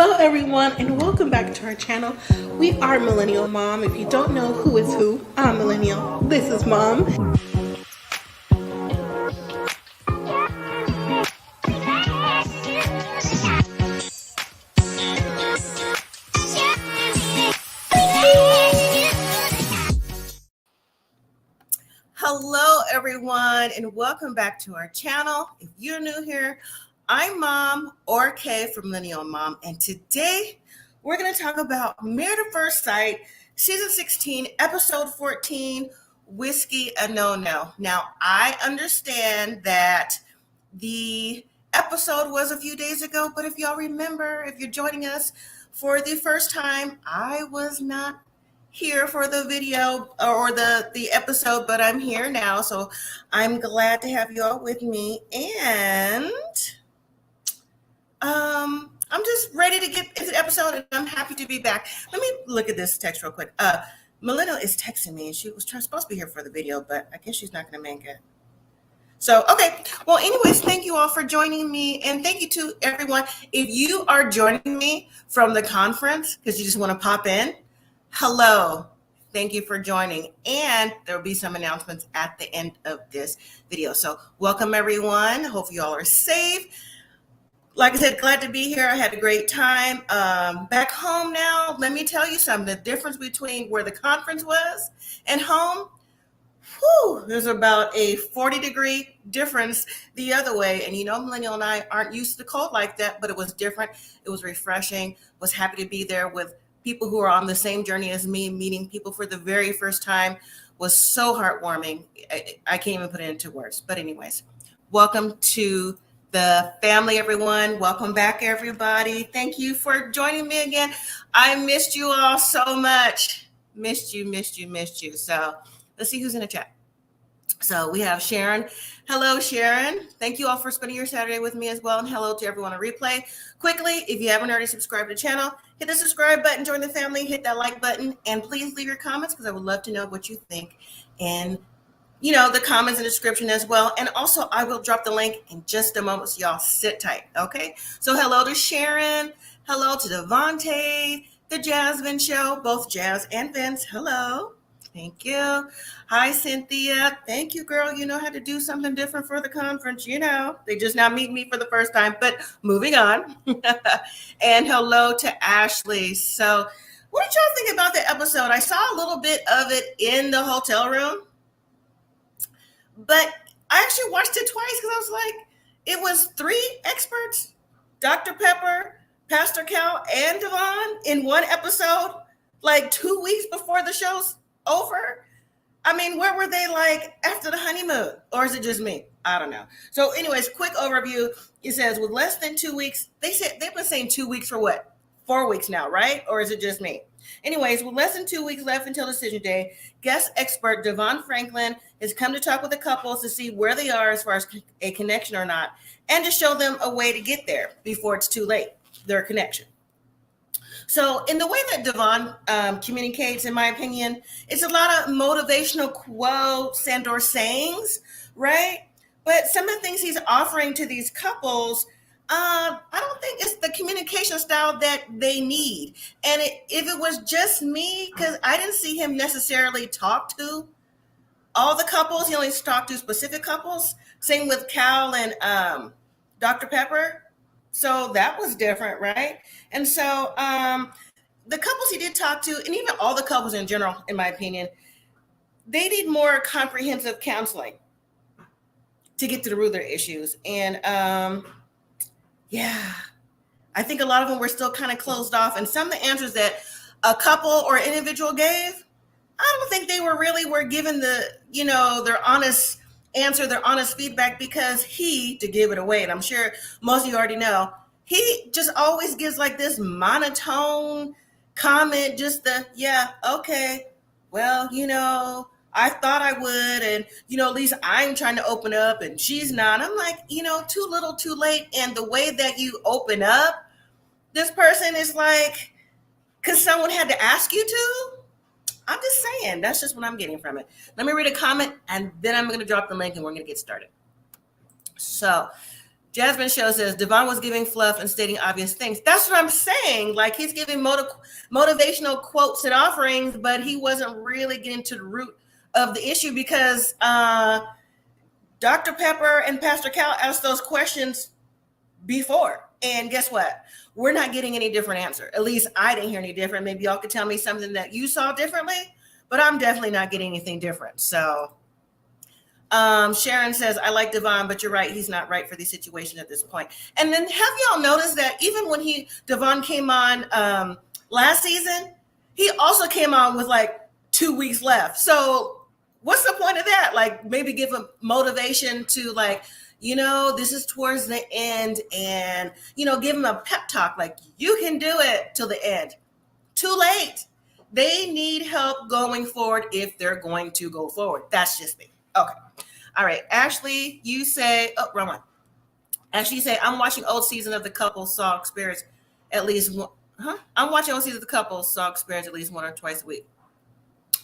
Hello everyone and welcome back to our channel. We are Millennial Mom. If you don't know who is who, I'm Millennial. This is Mom. Hello everyone and welcome back to our channel. If you're new here, I'm Mom or Kay from Millennial Mom, and today we're going to talk about Married at First Sight, Season 16, Episode 14, Whiskey a No-No. Now, I understand that the episode was a few days ago, but if y'all remember, if you're joining us for the first time, I was not here for the video or the episode, but I'm here now, so I'm glad to have you all with me, and I'm just ready to get into the episode, and I'm happy to be back. Let me look at this text real quick. Melinda is texting me, and she was supposed to be here for the video, but I guess she's not going to make it. So, okay. Well, anyways, thank you all for joining me, and thank you to everyone. If you are joining me from the conference because you just want to pop in, hello. Thank you for joining, and there will be some announcements at the end of this video. So, welcome everyone. Hope you all are safe. Like I said, glad to be here. I had a great time. Back home now, let me tell you something. The difference between where the conference was and home, there's about a 40-degree difference the other way. And you know, Millennial and I aren't used to the cold like that, but it was different. It was refreshing. Was happy to be there with people who are on the same journey as me. Meeting people for the very first time was so heartwarming. I can't even put it into words. But anyways, welcome to the family, everyone. Welcome back, everybody. Thank you for joining me again. I missed you all so much. Missed you. So let's see who's in the chat. So we have Sharon. Hello, Sharon. Thank you all for spending your Saturday with me as well. And hello to everyone on replay. Quickly, if you haven't already subscribed to the channel, hit the subscribe button, join the family, hit that like button, and please leave your comments because I would love to know what you think. And the comments and description as well. And also, I will drop the link in just a moment, so y'all sit tight, okay? So hello to Sharon. Hello to Devontae, the Jasmine Show, both Jazz and Vince. Hello. Thank you. Hi, Cynthia. Thank you, girl. You know how to do something different for the conference. They just now meet me for the first time, but moving on. And hello to Ashley. So what did y'all think about the episode? I saw a little bit of it in the hotel room, but I actually watched it twice because I was like, it was 3 experts, Dr. Pepper, Pastor Cal, and Devon in one episode, like 2 weeks before the show's over. I mean, where were they like after the honeymoon? Or is it just me? I don't know. So anyways, quick overview. It says with less than 2 weeks, they've been saying 2 weeks for what? 4 weeks now, right? Or is it just me? Anyways, with less than 2 weeks left until decision day, guest expert Devon Franklin has come to talk with the couples to see where they are as far as a connection or not, and to show them a way to get there before it's too late, their connection. So in the way that Devon communicates, in my opinion, it's a lot of motivational quotes and or sayings, right? But some of the things he's offering to these couples, I don't think it's the communication style that they need. And if it was just me, because I didn't see him necessarily talk to all the couples, he only talked to specific couples. Same with Cal and Dr. Pepper. So that was different, right? And so the couples he did talk to, and even all the couples in general, in my opinion, they need more comprehensive counseling to get to the root of their issues. And I think a lot of them were still kind of closed off. And some of the answers that a couple or individual gave, I don't think they were given their honest answer, their honest feedback, because to give it away, and I'm sure most of you already know, he just always gives like this monotone comment, just okay, well, I thought I would, and at least I'm trying to open up and she's not. I'm like, too little too late. And the way that you open up, this person is like, because someone had to ask you to. I'm just saying, that's just what I'm getting from it. Let me read a comment, and then I'm going to drop the link, and we're going to get started. So Jasmine Show says Devon was giving fluff and stating obvious things. That's what I'm saying. Like, he's giving motivational quotes and offerings, but he wasn't really getting to the root of the issue because Dr. Pepper and Pastor Cal asked those questions before. And guess what? We're not getting any different answer. At least I didn't hear any different. Maybe y'all could tell me something that you saw differently, but I'm definitely not getting anything different. So Sharon says, I like Devon, but you're right. He's not right for the situation at this point. And then have y'all noticed that even when Devon came on last season, he also came on with like 2 weeks left. So what's the point of that? Like, maybe give him motivation to, like, this is towards the end, and, give him a pep talk. Like, you can do it till the end. Too late. They need help going forward if they're going to go forward. That's just me. Okay. All right. Ashley, you say, wrong one. Ashley, you say, I'm watching old season of the couple saw experience at least one. I'm watching old season of the couple saw experience at least 1 or twice a week.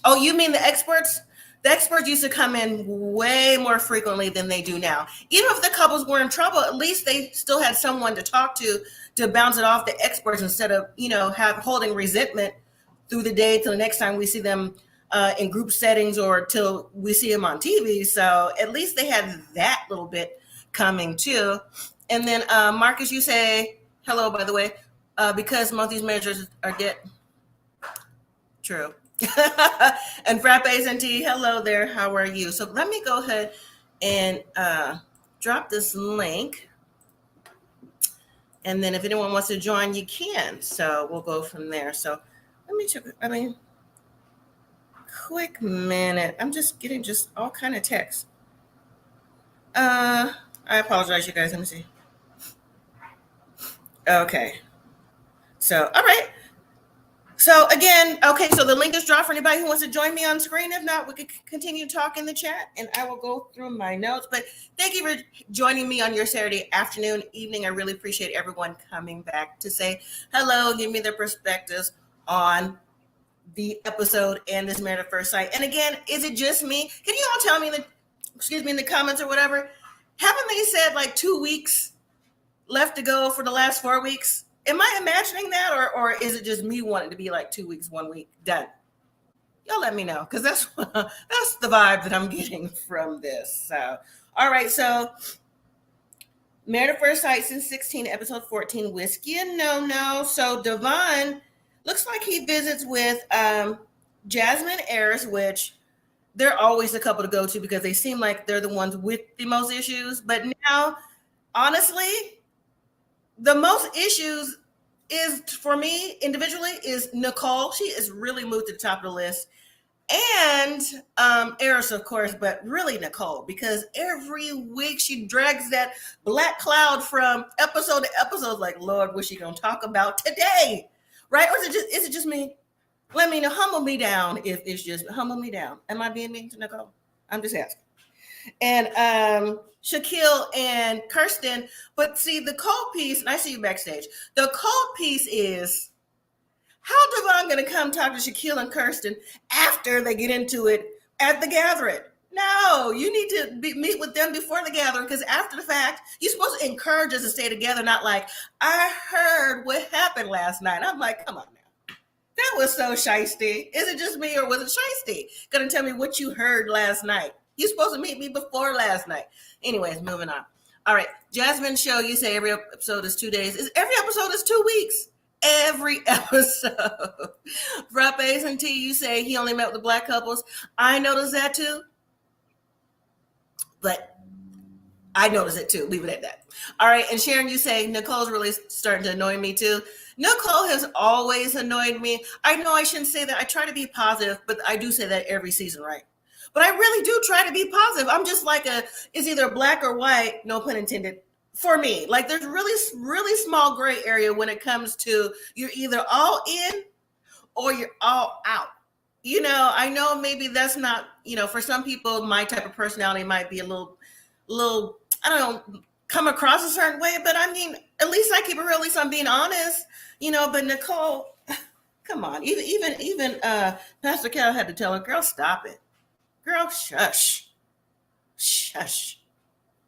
Oh, you mean the experts? The experts used to come in way more frequently than they do now. Even if the couples were in trouble, at least they still had someone to talk to bounce it off the experts instead of, holding resentment through the day till the next time we see them in group settings or till we see them on TV. So at least they had that little bit coming too. And then Marcus, you say, hello, by the way, because most of these managers are dead. True. And Frappes and Tea, hello there. How are you? So let me go ahead and drop this link. And then if anyone wants to join, you can. So we'll go from there. So let me check. Quick minute. I'm just getting all kind of texts. I apologize, you guys. Let me see. Okay. So, all right. So again, okay, so the link is dropped for anybody who wants to join me on screen. If not, we could continue to talk in the chat and I will go through my notes. But thank you for joining me on your Saturday afternoon, evening. I really appreciate everyone coming back to say hello, give me their perspectives on the episode and this Married at First Sight. And again, is it just me? Can you all tell me in the comments or whatever, haven't they said like 2 weeks left to go for the last 4 weeks? Am I imagining that, or is it just me wanting to be like 2 weeks, 1 week, done? Y'all let me know, because that's the vibe that I'm getting from this. So, all right, so Married at First Sight, Season 16, Episode 14, Whiskey and No. So Devon looks like he visits with Jasmine and Eris, which they're always the couple to go to because they seem like they're the ones with the most issues. But now, honestly, the most issues is, for me individually, is Nicole. She is really moved to the top of the list. And Eris, of course, but really Nicole, because every week she drags that black cloud from episode to episode. Like, Lord, what's she gonna talk about today? Right? Or is it just me? Let me know. Humble me down if it's just humble me down. Am I being mean to Nicole? I'm just asking. And Shaquille and Kirsten. But see, the cold piece, and I see you backstage. The cold piece is, how Devon going to come talk to Shaquille and Kirsten after they get into it at the gathering? No, you need to meet with them before the gathering, because after the fact, you're supposed to encourage us to stay together, not like, I heard what happened last night. I'm like, come on now. That was so shiesty. Is it just me, or was it shiesty? Going to tell me what you heard last night. You're supposed to meet me before last night. Anyways, moving on. All right. Jasmine Show, you say every episode is 2 days. Every episode is 2 weeks. Every episode. Frappes and T, you say he only met with the black couples. I noticed that too. But I noticed it too. Leave it at that. All right. And Sharon, you say Nicole's really starting to annoy me too. Nicole has always annoyed me. I know I shouldn't say that. I try to be positive, but I do say that every season, right? But I really do try to be positive. I'm just like it's either black or white, no pun intended, for me. Like, there's really, really small gray area when it comes to you're either all in or you're all out. I know maybe that's not, for some people, my type of personality might be a little, I don't know, come across a certain way. But I mean, at least I keep it real. At least I'm being honest, but Nicole, come on. Even Pastor Cal had to tell her, girl, stop it. Girl, shush.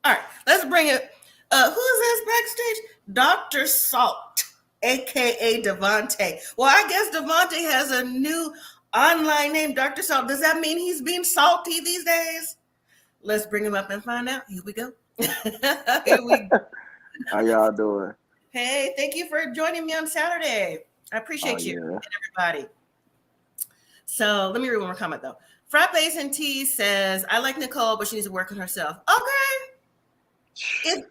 All right, let's bring it Who is this backstage? Dr. Salt, aka Devontae. Well, I guess Devontae has a new online name, Dr. Salt. Does that mean he's being salty these days? Let's bring him up and find out. Here we go. Here we go. How y'all doing? Hey, thank you for joining me on Saturday. I appreciate you and everybody. So let me read one more comment though. Frappes and T says, I like Nicole, but she needs to work on herself. Okay.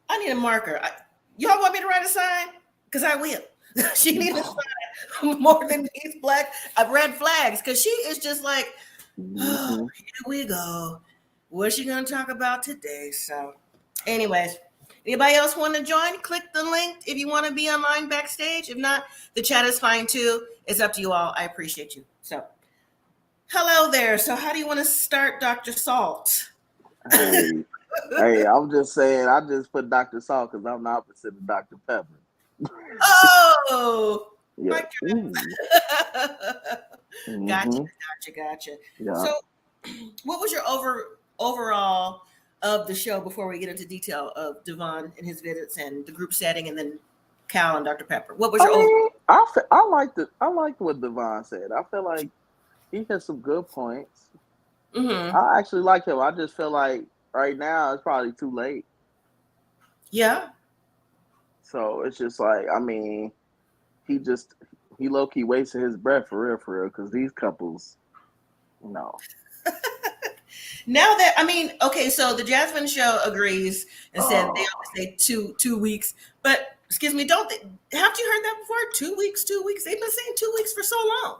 I need a marker. Y'all want me to write a sign? Because I will. She needs a sign more than these red flags. Because she is just like, oh, here we go. What's she going to talk about today? So anyways, anybody else want to join? Click the link if you want to be online backstage. If not, the chat is fine too. It's up to you all. I appreciate you. So hello there. So how do you want to start, Dr. Salt? Hey, I'm just saying, I just put Dr. Salt because I'm the opposite of Dr. Pepper. Oh, yeah. Gotcha. Yeah. So what was your overall of the show before we get into detail of Devon and his visits and the group setting and then Cal and Dr. Pepper? What was your overall? I liked what Devon said. I feel like he had some good points. Mm-hmm. I actually like him. I just feel like right now it's probably too late. Yeah. So it's just like, I mean, he low-key wasted his breath for real, because these couples, no. Now that, I mean, okay, so the Jasmine show agrees and said they always say 2 weeks, but excuse me, haven't you heard that before? 2 weeks? They've been saying 2 weeks for so long.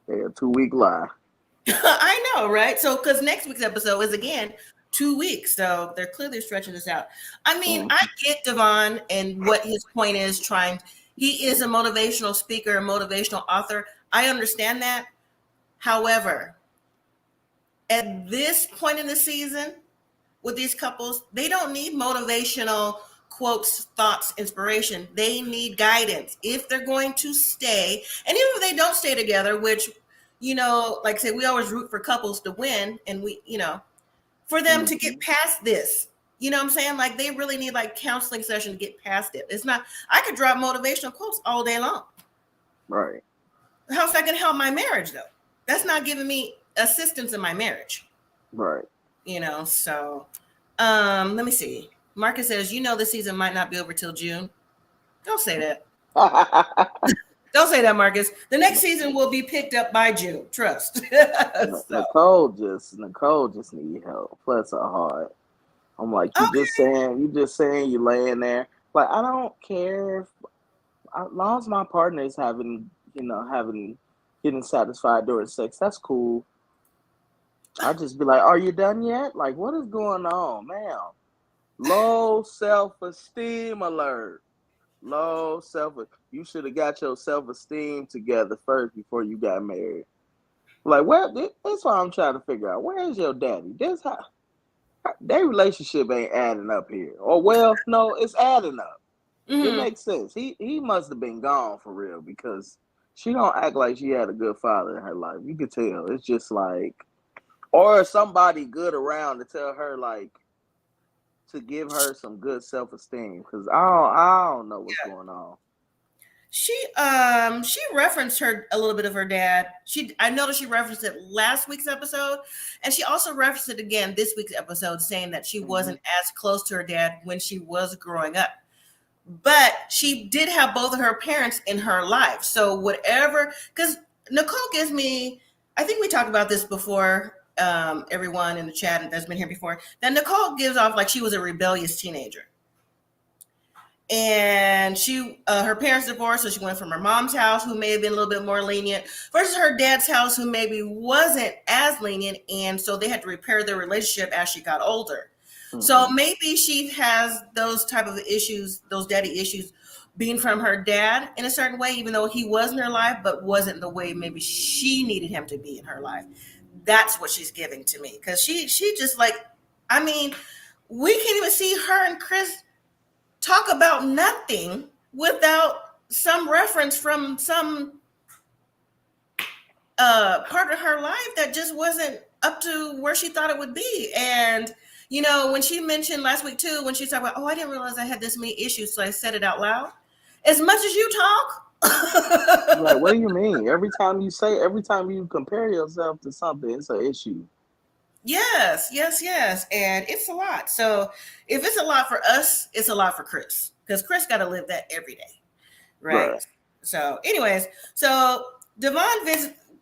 Yeah, 2 week lie. I know, right? So, because next week's episode is again 2 weeks, so they're clearly stretching this out. I mean, I get Devon and what his point is he is a motivational speaker, a motivational author. I understand that. However, at this point in the season with these couples, they don't need motivational quotes, thoughts, inspiration. They need guidance if they're going to stay. And even if they don't stay together, which, like I say, we always root for couples to win, and for them to get past this, you know what I'm saying? Like, they really need like counseling session to get past it. It's not, I could drop motivational quotes all day long. Right. How's that going to help my marriage though? That's not giving me assistance in my marriage. Right. So let me see. Marcus says, the season might not be over till June. Don't say that. Don't say that, Marcus. The next season will be picked up by June. Trust. Nicole just need help. Bless her heart. I'm like, you just saying you laying there. Like, I don't care as long as my partner is getting satisfied during sex, that's cool. I just be like, are you done yet? Like, what is going on, ma'am? Low self-esteem alert. You should have got your self-esteem together first before you got married. Like, that's what I'm trying to figure out. Where is your daddy? Their relationship ain't adding up here. Or, well, no, it's adding up. Mm-hmm. It makes sense. He must have been gone for real, because she don't act like she had a good father in her life. You can tell. It's just like, or somebody good around to tell her, like, to give her some good self-esteem, because I don't know what's going on. She referenced a little bit of her dad. I noticed she referenced it last week's episode, and she also referenced it again this week's episode, saying that she wasn't as close to her dad when she was growing up. But she did have both of her parents in her life. So whatever, because Nicole gives me, I think we talked about this before, everyone in the chat that's been here before, that Nicole gives off like she was a rebellious teenager. And her parents divorced, so she went from her mom's house, who may have been a little bit more lenient, versus her dad's house, who maybe wasn't as lenient, and so they had to repair their relationship as she got older. Mm-hmm. So maybe she has those type of issues, those daddy issues, being from her dad in a certain way, even though he was in her life, but wasn't the way maybe she needed him to be in her life. That's what she's giving to me, because she just like, I mean, we can't even see her and Chris talk about nothing without some reference from some part of her life that just wasn't up to where she thought it would be. And, you know, when she mentioned last week too, when she talked about, oh, I didn't realize I had this many issues, so I said it out loud. As much as you talk. Like, what do you mean? Every time you compare yourself to something, it's an issue. Yes. And it's a lot. So if it's a lot for us, it's a lot for Chris. Because Chris got to live that every day. Right. So anyways, so Devon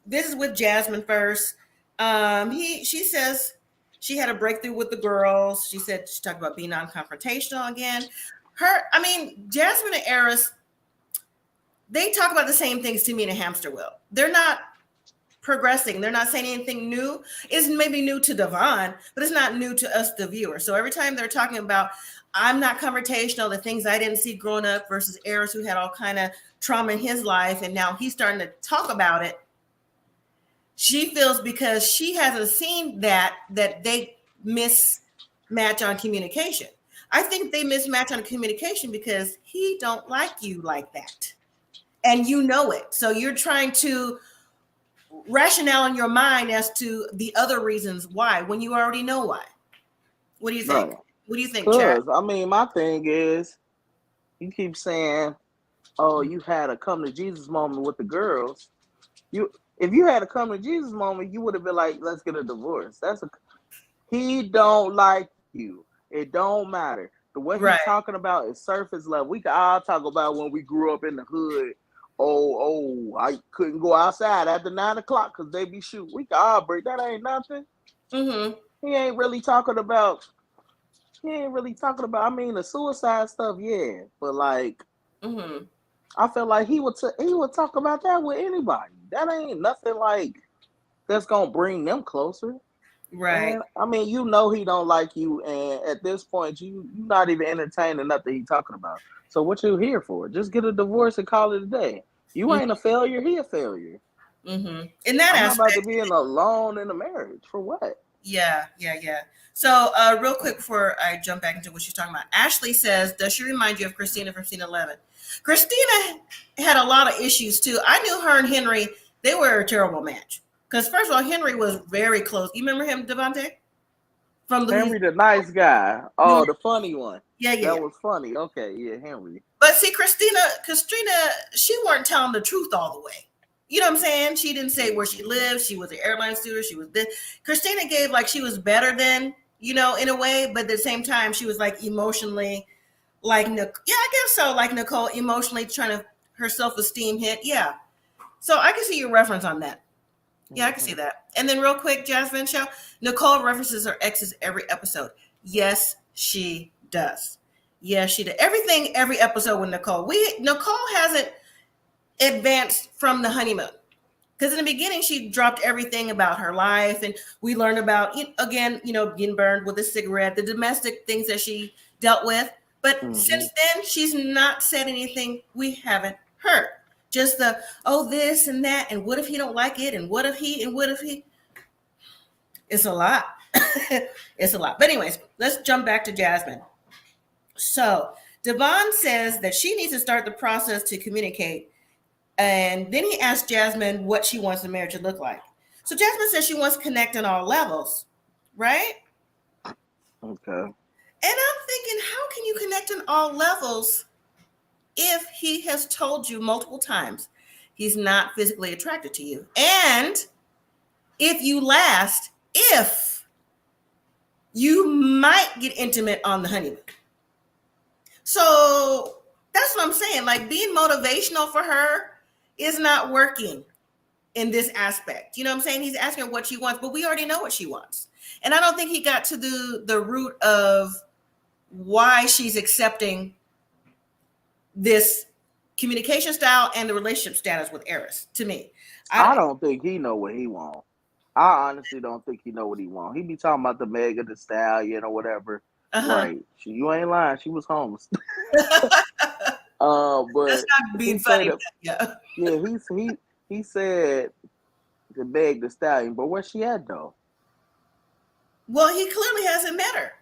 visits with Jasmine first. She says she had a breakthrough with the girls. She talked about being non-confrontational again. Jasmine and Eris, they talk about the same things to me in a hamster wheel. They're not progressing. They're not saying anything new. It's maybe new to Devon, but it's not new to us, the viewer. So every time they're talking about, I'm not confrontational, the things I didn't see growing up versus Eris, who had all kind of trauma in his life, and now he's starting to talk about it. She feels because she hasn't seen that they mismatch on communication. I think they mismatch on communication because he don't like you like that. And you know it. So you're trying to rationale in your mind as to the other reasons why, when you already know why. What do you think? Right. What do you think, Chad? I mean, my thing is, you keep saying, oh, you had a come to Jesus moment with the girls. If you had a come to Jesus moment, you would have been like, let's get a divorce. He don't like you. It don't matter. The way he's talking about is surface level. We can all talk about when we grew up in the hood. Oh, I couldn't go outside after 9 o'clock because they be shooting. We can all break. That ain't nothing. Mm-hmm. He ain't really talking about, I mean, the suicide stuff, yeah. But like, I feel like he would talk about that with anybody. That ain't nothing like that's gonna bring them closer. Right. And, I mean, you know he don't like you, and at this point, you not even entertaining nothing he talking about. So what you here for? Just get a divorce and call it a day. You ain't a failure. He a failure. Mm-hmm. In that I'm aspect, not about to be alone in a marriage for what? Yeah. So real quick before I jump back into what she's talking about, Ashley says, does she remind you of Christina from Scene 11? Christina had a lot of issues too. I knew her and Henry, they were a terrible match. Because first of all, Henry was very close. You remember him, Devontae? From Henry, the nice guy. Oh, the funny one. Yeah. That was funny. Okay, yeah, Henry. But see, Christina, she weren't telling the truth all the way. You know what I'm saying? She didn't say where she lived. She was an airline steward. She was this. Christina gave like she was better than, in a way, but at the same time, she was like emotionally, like, I guess so, like Nicole, emotionally trying to, her self-esteem hit. Yeah. So I can see your reference on that. Yeah, I can see that. And then real quick, Jasmine Show, Nicole references her exes every episode. Yes, she does. Yes, she did. Every episode with Nicole. Nicole hasn't advanced from the honeymoon. Because in the beginning, she dropped everything about her life. And we learned about, again, getting burned with a cigarette, the domestic things that she dealt with. But since then, she's not said anything we haven't heard. Just this and that. And what if he don't like it? And what if he? It's a lot. It's a lot. But anyways, let's jump back to Jasmine. So Devon says that she needs to start the process to communicate. And then he asked Jasmine what she wants the marriage to look like. So Jasmine says she wants to connect on all levels, right? Okay. And I'm thinking, how can you connect on all levels if he has told you multiple times he's not physically attracted to you? And if you might get intimate on the honeymoon. So that's what I'm saying. Like, being motivational for her is not working in this aspect. You know what I'm saying? He's asking her what she wants, but we already know what she wants. And I don't think he got to the root of why she's accepting this communication style and the relationship status with Eris, to me. I don't think he know what he wants. I honestly don't think he know what he wants. He be talking about the Megan Thee Stallion or whatever. Right. You ain't lying. She was homeless. But that's not being funny. Yeah, he said to Meg Thee Stallion, but where's she at though? Well, he clearly hasn't met her.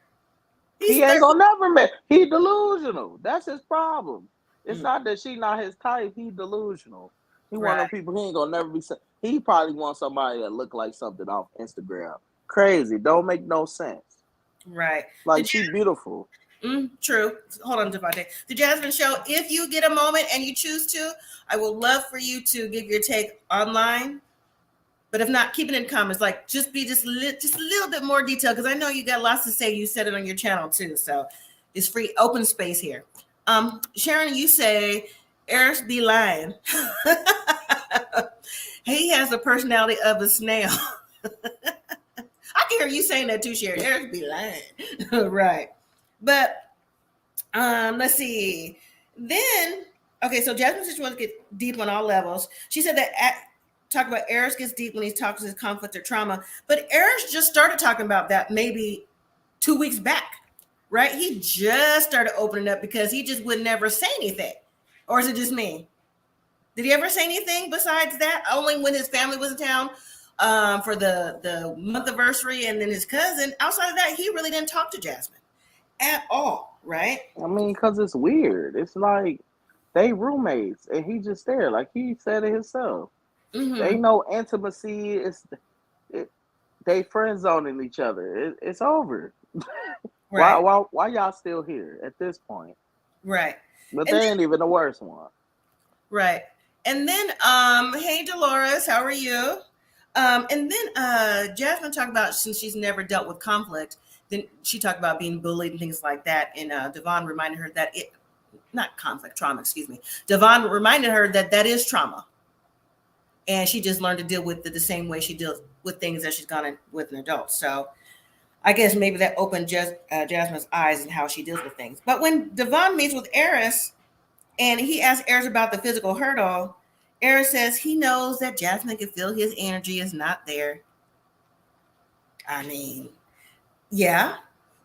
He ain't gonna never met. He delusional. That's his problem. It's not that she not his type. He delusional. He one of those people he ain't gonna never be. He probably wants somebody that look like something off Instagram. crazy. Don't make no sense. Right. Like, she beautiful. True. Hold on, Devontae. The Jasmine Show. If you get a moment and you choose to, I would love for you to give your take online. But if not, keep it in comments. Like, just be just a little bit more detailed, because I know you got lots to say. You said it on your channel too, so it's free, open space here. Sharon, you say Eris be lying. He has the personality of a snail. I can hear you saying that too, Sharon. Eris be lying. Right. But let's see. Then, okay, so Jasmine says she wants to get deep on all levels. She said that talk about Eris gets deep when he talks his conflict or trauma, but Eris just started talking about that maybe 2 weeks back, right? He just started opening up because he just would never say anything. Or is it just me? Did he ever say anything besides that? Only when his family was in town for the month anniversary, and then his cousin. Outside of that, he really didn't talk to Jasmine at all, right? I mean, because it's weird. It's like they roommates, and he just there. Like he said it himself. Mm-hmm. Ain't no intimacy. They friend zoning each other. It's over. Right. Why y'all still here at this point? Right. But they ain't even the worst one. Right. And then, hey Dolores, how are you? And then Jasmine talked about, since she's never dealt with conflict, then she talked about being bullied and things like that. And Devon reminded her that trauma, excuse me. Devon reminded her that is trauma. And she just learned to deal with it the same way she deals with things that she's gone with an adult. So I guess maybe that opened Jasmine's eyes and how she deals with things. But when Devon meets with Eris and he asks Eris about the physical hurdle, Eris says he knows that Jasmine can feel his energy is not there. I mean, yeah.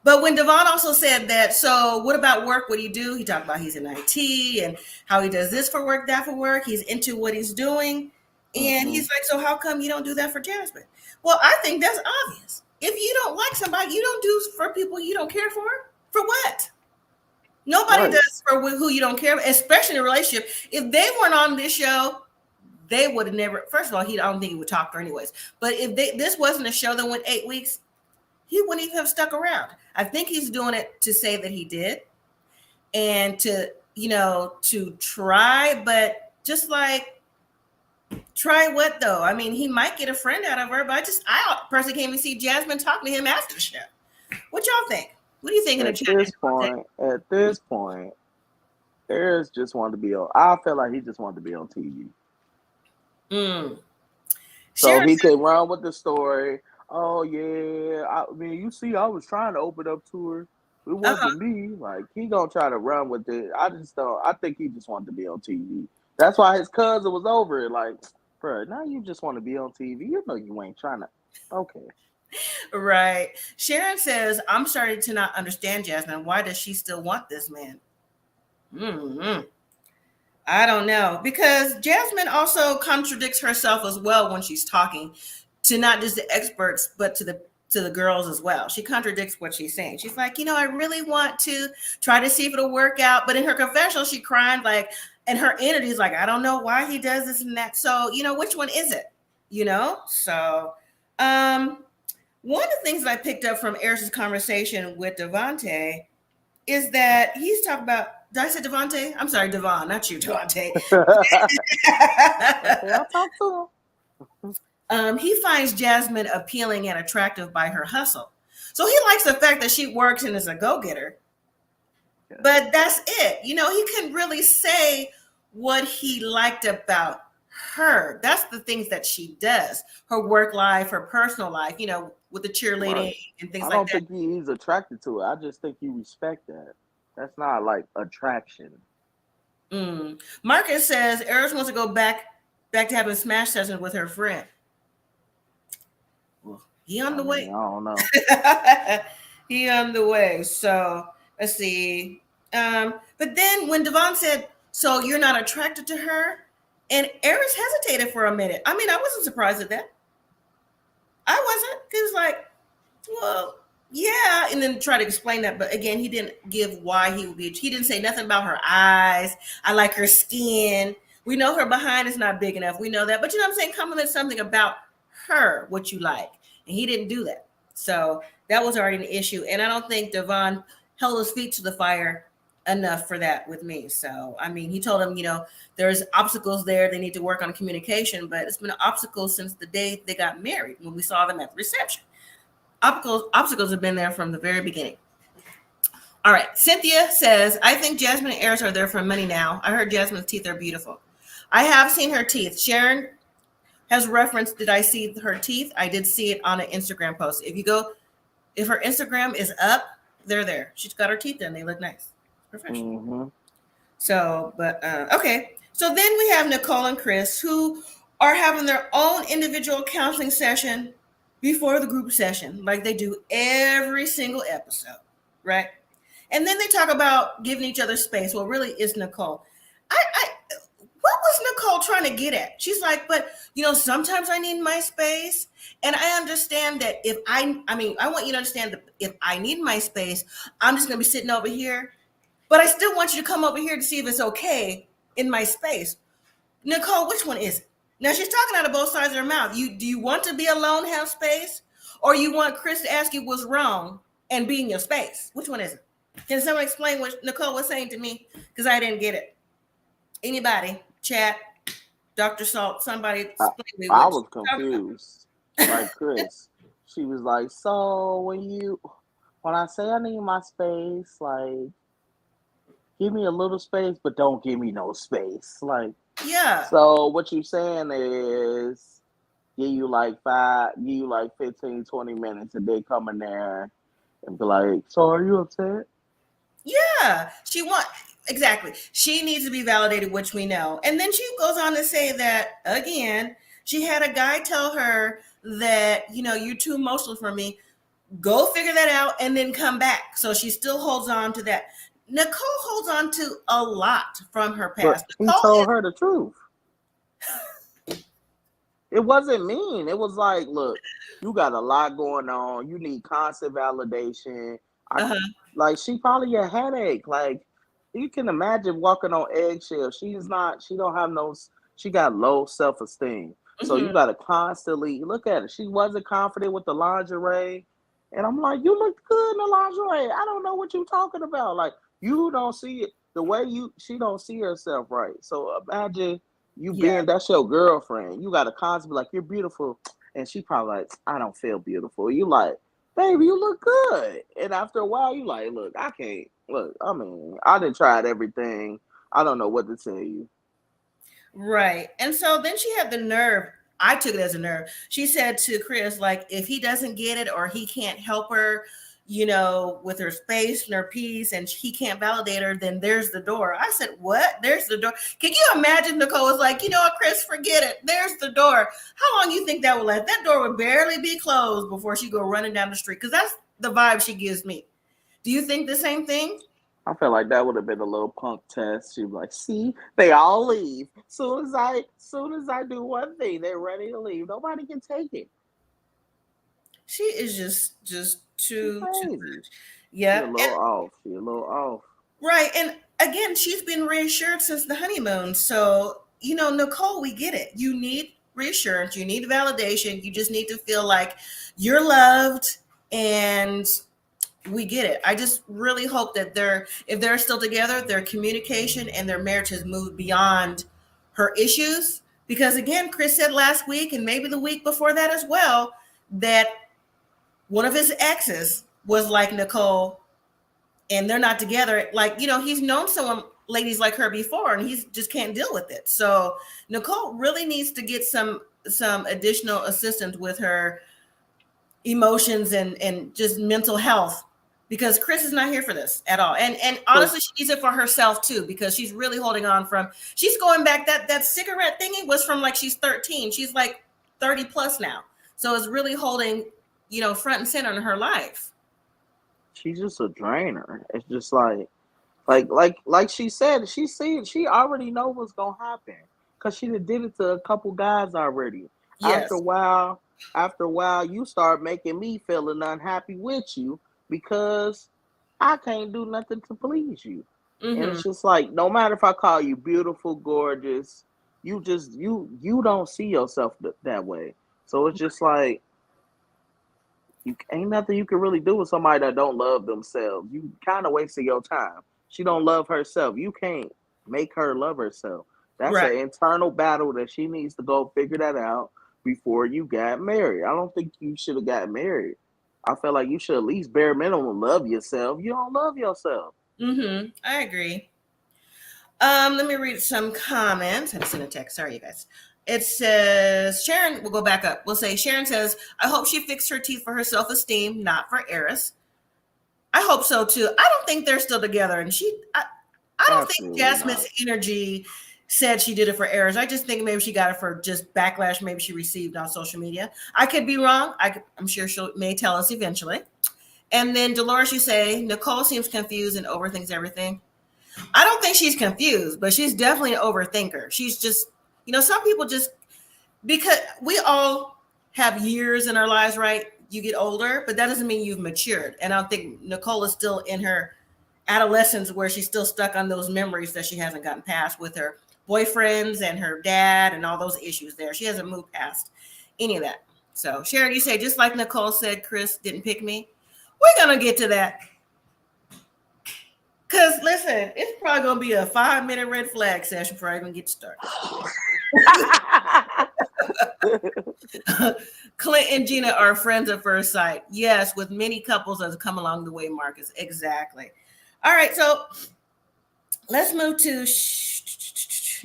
But when Devon also said that, so what about work? What do you do? He talked about he's in IT and how he does this for work, that for work. He's into what he's doing. And he's like, so how come you don't do that for Jasmine? Well, I think that's obvious. If you don't like somebody, you don't do for people you don't care for. For what? Nobody does for who you don't care, especially in a relationship. If they weren't on this show, they would have never. First of all, I don't think he would talk to her anyways. But if this wasn't a show that went 8 weeks, he wouldn't even have stuck around. I think he's doing it to say that he did, and to try. But just like, try what though? I mean, he might get a friend out of her, but I personally can't even see Jasmine talking to him after the show. What y'all think? What do you think? At this point, Eris just wanted to be on. I feel like he just wanted to be on TV. So Sharon he could run with the story. Oh yeah, I mean, you see, I was trying to open up to her. It wasn't me. Like, he gonna try to run with it. I think he just wanted to be on TV. That's why his cousin was over it. Like, bro, now you just want to be on TV. You know you ain't trying to. Okay. Right. Sharon says, I'm starting to not understand Jasmine. Why does she still want this man? I don't know. Because Jasmine also contradicts herself as well when she's talking to not just the experts, but to the girls as well. She contradicts what she's saying. She's like, I really want to try to see if it'll work out. But in her confessional, she cried like, and her energy is like, I don't know why he does this and that. So, which one is it? So, one of the things that I picked up from Eris's conversation with Devontae is that he's talking about, did I say Devontae? I'm sorry, Devon, not you, Devontae. I'll talk to him. He finds Jasmine appealing and attractive by her hustle. So he likes the fact that she works and is a go-getter. But that's it. He couldn't really say what he liked about her. That's the things that she does. Her work life, her personal life, with the cheerleading and things like that. I don't think he's attracted to it. I just think you respect that. That's not like attraction. Marcus says Eris wants to go back to having smash sessions with her friend. Well, he on the way. I don't know. He on the way. So let's see. But then when Devon said, so you're not attracted to her? And Eris hesitated for a minute. I mean, I wasn't surprised at that. I wasn't. He was like, well, yeah. And then try to explain that. But again, he didn't give why he would be. He didn't say nothing about her eyes. I like her skin. We know her behind is not big enough. We know that. But you know what I'm saying? Compliment something about her, what you like. And he didn't do that. So that was already an issue. And I don't think Devon held his feet to the fire enough for that with me. So, I mean, he told him, there's obstacles there. They need to work on communication, but it's been an obstacle since the day they got married when we saw them at the reception. Obstacles have been there from the very beginning. All right. Cynthia says, I think Jasmine and Eris are there for money now. I heard Jasmine's teeth are beautiful. I have seen her teeth. Sharon has referenced, did I see her teeth? I did see it on an Instagram post. If her Instagram is up, they're there. She's got her teeth done. They look nice. Professional. Mm-hmm. So, but, okay. So then we have Nicole and Chris who are having their own individual counseling session before the group session, like they do every single episode, right? And then they talk about giving each other space. Well, really, it's Nicole. What was Nicole trying to get at? She's like, but sometimes I need my space, and I understand that if I want you to understand that if I need my space, I'm just gonna be sitting over here, but I still want you to come over here to see if it's okay in my space. Nicole, which one is it? Now she's talking out of both sides of her mouth. Do you want to be alone, have space, or you want Chris to ask you what's wrong and be in your space? Which one is it? Can someone explain what Nicole was saying to me? Because I didn't get it. Anybody? Chat, Dr. Salt, somebody explain me. I was confused. Like Chris, she was like, so when I say I need my space, like, give me a little space, but don't give me no space. Like, yeah. So what you saying is, give you like 15, 20 minutes, and they come in there and be like, so are you upset? Yeah, exactly. She needs to be validated, which we know. And then she goes on to say that, again, she had a guy tell her that, you're too emotional for me. Go figure that out and then come back. So she still holds on to that. Nicole holds on to a lot from her past. But he told her the truth. It wasn't mean. It was like, look, you got a lot going on. You need constant validation. Like, she probably a headache. Like, you can imagine walking on eggshells. She got low self-esteem. Mm-hmm. So you got to constantly look at it. She wasn't confident with the lingerie. And I'm like, you look good in the lingerie. I don't know what you're talking about. Like, you don't see it the way she don't see herself right. So imagine being, that's your girlfriend. You got to constantly be like, you're beautiful. And she probably like, I don't feel beautiful. You like, baby, you look good. And after a while, you like, look, I can't. Look, I mean, I done tried everything. I don't know what to tell you. Right. And so then she had the nerve. I took it as a nerve. She said to Chris, like, if he doesn't get it or he can't help her, with her space and her peace, and he can't validate her, then there's the door. I said, what? There's the door. Can you imagine? Nicole was like, Chris, forget it. There's the door. How long you think that would last? That door would barely be closed before she go running down the street. Because that's the vibe she gives me. Do you think the same thing? I feel like that would have been a little punk test. She'd be like, see, they all leave. Soon as I do one thing, they're ready to leave. Nobody can take it. She is just too much. Yeah. She's a little off. Right. And again, she's been reassured since the honeymoon. So, Nicole, we get it. You need reassurance. You need validation. You just need to feel like you're loved, and we get it. I just really hope that if they're still together, their communication and their marriage has moved beyond her issues. Because again, Chris said last week, and maybe the week before that as well, that one of his exes was like Nicole, and they're not together. Like, he's known ladies like her before, and he just can't deal with it. So Nicole really needs to get some additional assistance with her emotions and just mental health, because Chris is not here for this at all. And honestly, she needs it for herself too, because she's really holding on she's going back. That cigarette thingy was from like she's 13. She's like 30 plus now. So it's really holding, front and center in her life. She's just a drainer. It's just like she said, she already know what's gonna happen, because she did it to a couple guys already. Yes. After a while, you start making me feeling unhappy with you because I can't do nothing to please you. Mm-hmm. And it's just like, no matter if I call you beautiful, gorgeous, you don't see yourself that way. So it's just like, You ain't nothing you can really do with somebody that don't love themselves. You kind of wasting your time. She don't love herself. You can't make her love herself. That's Right. an internal battle that she needs to go figure that out before you got married. I don't think you should have got married. I feel like you should at least bare minimum love yourself. You don't love yourself. I agree. Let me read some comments. I sent a text. Sorry, you guys. It says Sharon. We'll go back up. We'll say Sharon says, "I hope she fixed her teeth for her self-esteem, not for Eris." I hope so too. I don't think they're still together, and I don't think Absolutely Jasmine's not. energy said she did it for Eris. I just think maybe she got it for just backlash. Maybe she received on social media. I could be wrong. I'm sure she may tell us eventually. And then Dolores, you say Nicole seems confused and overthinks everything. I don't think she's confused, but she's definitely an overthinker. She's just, some people just, because we all have years in our lives, right? You get older, but that doesn't mean you've matured. And I don't think Nicole is still in her adolescence where she's still stuck on those memories that she hasn't gotten past with her boyfriends and her dad and all those issues there. She hasn't moved past any of that. So Sharon, you say, just like Nicole said, Chris didn't pick me. We're going to get to that. Because listen, it's probably going to be a 5-minute red flag session before I even get started. Clint and Gina are friends at first sight. Yes, with many couples that have come along the way, Marcus. Exactly. All right, so let's move to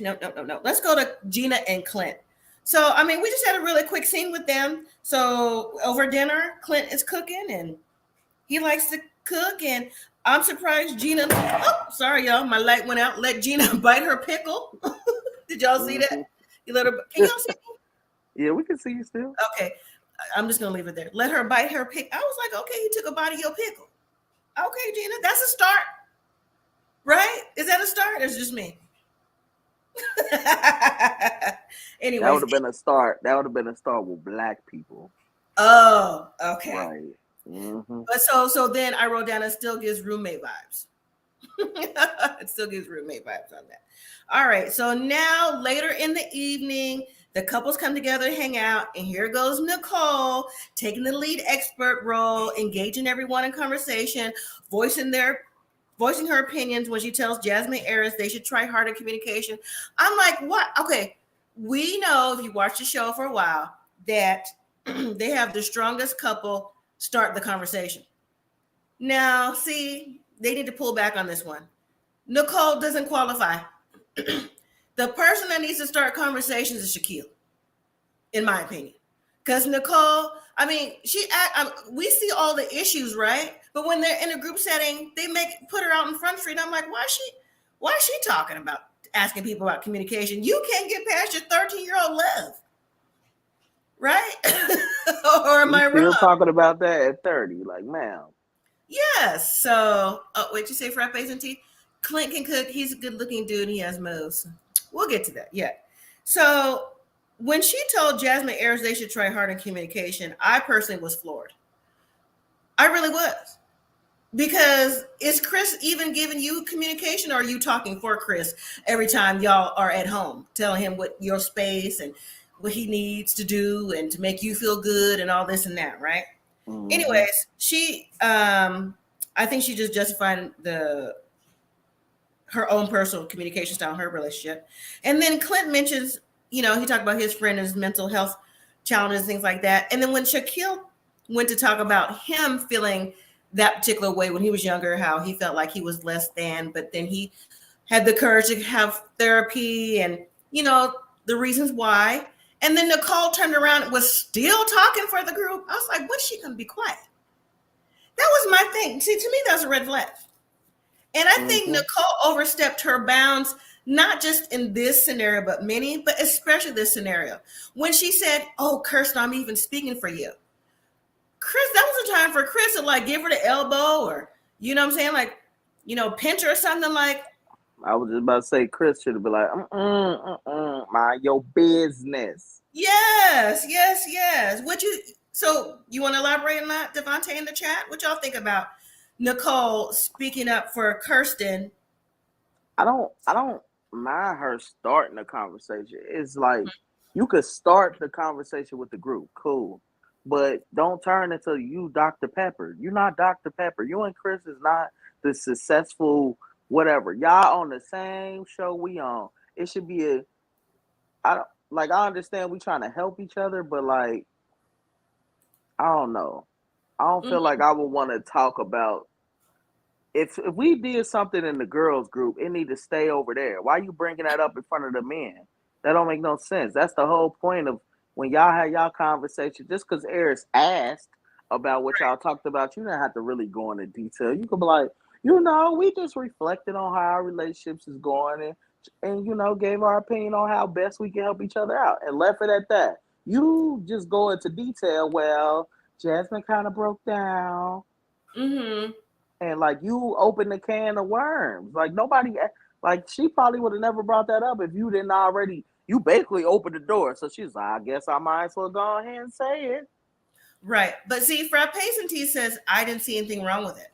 no. Let's go to Gina and Clint. So, we just had a really quick scene with them. So over dinner, Clint is cooking and he likes to cook, and I'm surprised Gina. Oh, sorry, y'all. My light went out. Let Gina bite her pickle. Did y'all see that? You let her. Can y'all see me? Yeah, we can see you still. Okay. I'm just going to leave it there. Let her bite her pickle. I was like, okay, you took a bite of your pickle. Okay, Gina, that's a start. Right? Is that a start? Or is it just me? Anyways. That would have been a start. That would have been a start with black people. Oh, okay. Right. Mm-hmm. But so then I wrote down it still gives roommate vibes. It still gives roommate vibes on that. All right. So now later in the evening, the couples come together to hang out, and here goes Nicole taking the lead expert role, engaging everyone in conversation, voicing her opinions when she tells Jasmine Eris they should try harder communication. I'm like, what? Okay, we know if you watch the show for a while that they have the strongest couple start the conversation. Now, see, they need to pull back on this one. Nicole doesn't qualify. The person that needs to start conversations is Shaquille, in my opinion. Because Nicole, we see all the issues, right? But when they're in a group setting, they put her out in Front Street. I'm like, why is she talking about asking people about communication? You can't get past your 13-year-old love, right? Or am I wrong? Still talking about that at 30, like, ma'am. Yes. So, wait, you say frappes and tea? Clint can cook. He's a good-looking dude. And he has moves. We'll get to that. Yeah. So when she told Jasmine Eris they should try hard in communication, I personally was floored. I really was. Because is Chris even giving you communication, or are you talking for Chris every time y'all are at home, telling him what your space and what he needs to do and to make you feel good and all this and that, right? Mm-hmm. Anyways, I think she just justified her own personal communication style, her relationship. And then Clint mentions, he talked about his friend and his mental health challenges, things like that. And then when Shaquille went to talk about him feeling that particular way when he was younger, how he felt like he was less than, but then he had the courage to have therapy and, the reasons why. And then Nicole turned around and was still talking for the group. I was like, what's she going to be quiet? That was my thing. See, to me, that's a red flag. And I think Nicole overstepped her bounds, not just in this scenario, but many, but especially this scenario. When she said, oh, Kirsten, I'm even speaking for you. Chris, that was a time for Chris to give her the elbow or, you know what I'm saying? Pinch her or something like. I was just about to say, Chris should have been like, mind your business. Yes. So you want to elaborate on that, Devontae, in the chat? What y'all think about Nicole speaking up for Kirsten? I don't mind her starting the conversation. It's like you could start the conversation with the group, cool. but don't turn into you Dr. Pepper. You're not Dr. Pepper. You and Chris is not the successful whatever. Y'all on the same show we on. It should be a I don't like I understand we trying to help each other, but like I don't know. I don't feel like I would want to talk about if we did something in the girls group, it need to stay over there. Why you bringing that up in front of the men? That don't make no sense. That's the whole point of when y'all had y'all conversation. Just because Eris asked about what y'all talked about, you don't have to really go into detail. You could be like, we just reflected on how our relationships is going and gave our opinion on how best we can help each other out and left it at that. You just go into detail. Well, Jasmine kind of broke down. Mm-hmm. And like you opened the can of worms. Like nobody, like she probably would have never brought that up if you didn't already. You basically opened the door. So she's like, I guess I might as well go ahead and say it. Right. But see, Frappe and T says, I didn't see anything wrong with it.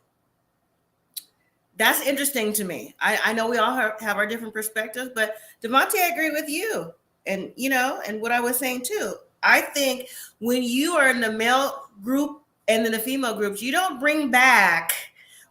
That's interesting to me. I know we all have our different perspectives, but Devontae, I agree with you. And, and what I was saying too. I think when you are in the male group and then the female groups, you don't bring back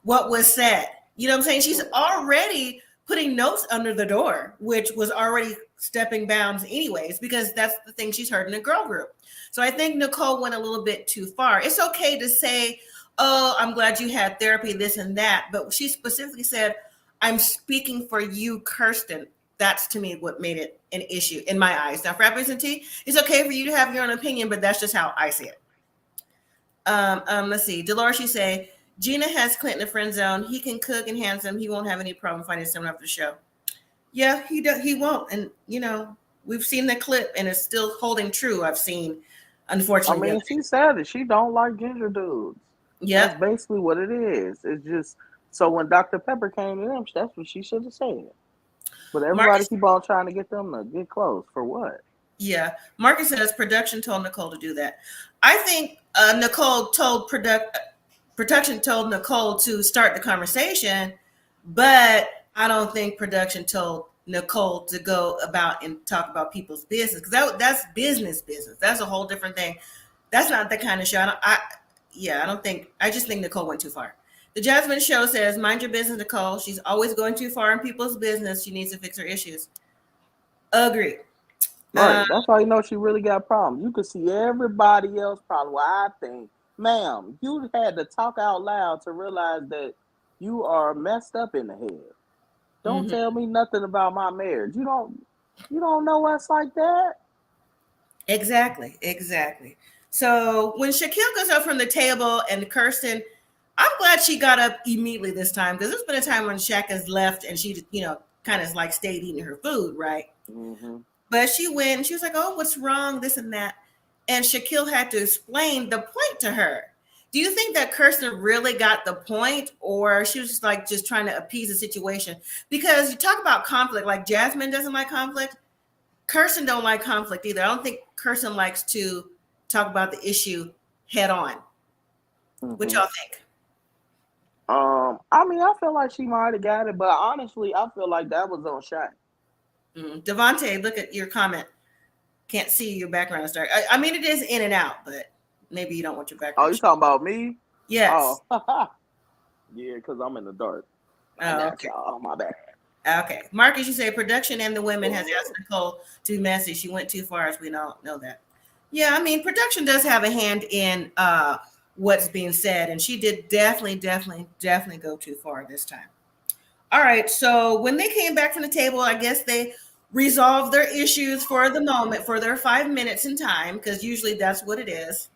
what was said. You know what I'm saying? She's already putting notes under the door, which was already stepping bounds anyways, because that's the thing she's heard in the girl group. So I think Nicole went a little bit too far. It's okay to say, oh, I'm glad you had therapy, this and that. But she specifically said, I'm speaking for you, Kirsten. That's to me what made it an issue in my eyes. Now, Frappes and T, it's okay for you to have your own opinion, but that's just how I see it. Let's see. Dolores, you say, Gina has Clint in the friend zone. He can cook and handsome. He won't have any problem finding someone after the show. Yeah, he won't. And, we've seen the clip and it's still holding true. I've seen, unfortunately. I mean, she said it. She don't like ginger dudes. Yeah. That's basically what it is. It's just, so when Dr. Pepper came to them, that's what she should have said. But everybody keep on trying to get them to get close. For what? Yeah. Marcus says production told Nicole to do that. I think Nicole told production told Nicole to start the conversation, but I don't think production told Nicole to go about and talk about people's business, because that's business. That's a whole different thing. That's not the kind of show. I just think Nicole went too far. The Jasmine Show says, mind your business, Nicole. She's always going too far in people's business. She needs to fix her issues. Agree. Right. That's how you know she really got problems. You could see everybody else problem. Well, I think, ma'am, you had to talk out loud to realize that you are messed up in the head. Don't tell me nothing about my marriage. You don't know us like that. Exactly. So when Shaquille goes up from the table and Kirsten, I'm glad she got up immediately this time, because there's been a time when Shaq has left and she, kind of like stayed eating her food, right? Mm-hmm. But she went and she was like, oh, what's wrong? This and that. And Shaquille had to explain the point to her. Do you think that Kirsten really got the point, or she was just trying to appease the situation? Because you talk about conflict, like Jasmine doesn't like conflict. Kirsten don't like conflict either. I don't think Kirsten likes to talk about the issue head on. Mm-hmm. What y'all think? I mean, I feel like she might have got it, but honestly, I feel like that was on Shaq. Devontae, look at your comment. Can't see your background is dark. I mean, it is in and out, but maybe you don't want your background. Oh, you talking about me? Yes. Oh. Yeah, because I'm in the dark. Oh, okay. Oh, my bad. Okay. Marcus, you say production and the women has asked Nicole to be messy. She went too far, as we don't know that. Yeah, I mean, production does have a hand in what's being said, and she did definitely go too far this time. All right, so when they came back from the table, I guess they resolved their issues for the moment, for their 5 minutes in time, because usually that's what it is.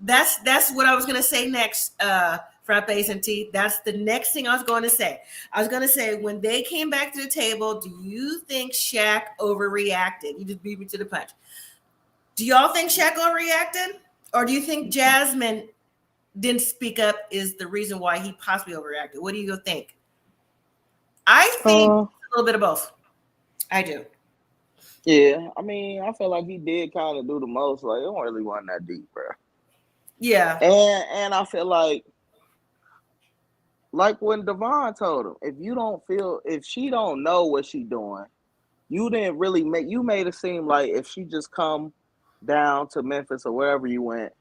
That's what I was going to say next, Frappes and T. That's the next thing I was going to say. I was going to say, when they came back to the table, do you think Shaq overreacted? You just beat me to the punch. Do y'all think Shaq overreacted? Or do you think Jasmine didn't speak up is the reason why he possibly overreacted? What do you think? I think a little bit of both. I do. Yeah, I mean, I feel like he did kind of do the most. Like, it don't really wasn't that deep, bro. Yeah. And I feel like when Devon told him, if she don't know what she doing, you didn't really you made it seem like if she just come down to Memphis or wherever you went,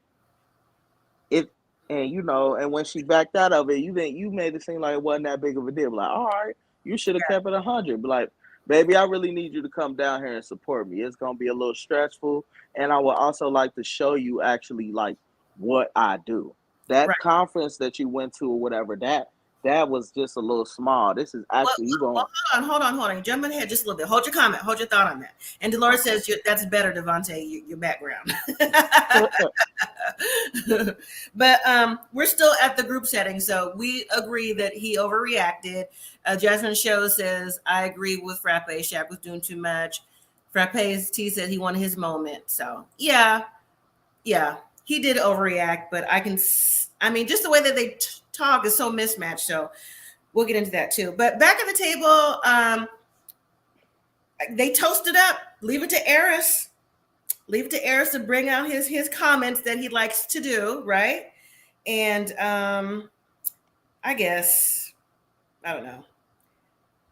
it, and and when she backed out of it, you made it seem like it wasn't that big of a deal. Like, all right, you should have kept it 100. But like, baby, I really need you to come down here and support me. It's gonna be a little stressful, and I would also like to show you actually like what I do. That Right. conference that you went to or whatever, that was just a little small. This is actually you going. Hold on. You're jumping ahead just a little bit. Hold your comment. Hold your thought on that. And Dolores Okay. says that's better, Devontae, your background. But we're still at the group setting, so we agree that he overreacted. Jasmine Show says, I agree with Frappe. Shaq was doing too much. Frappe's T said he wanted his moment. So yeah, he did overreact, but I mean, just the way that they talk is so mismatched. So we'll get into that too. But back at the table, they toasted up. Leave it to Eris. Leave it to Eris to bring out his comments that he likes to do, right? And I guess, I don't know.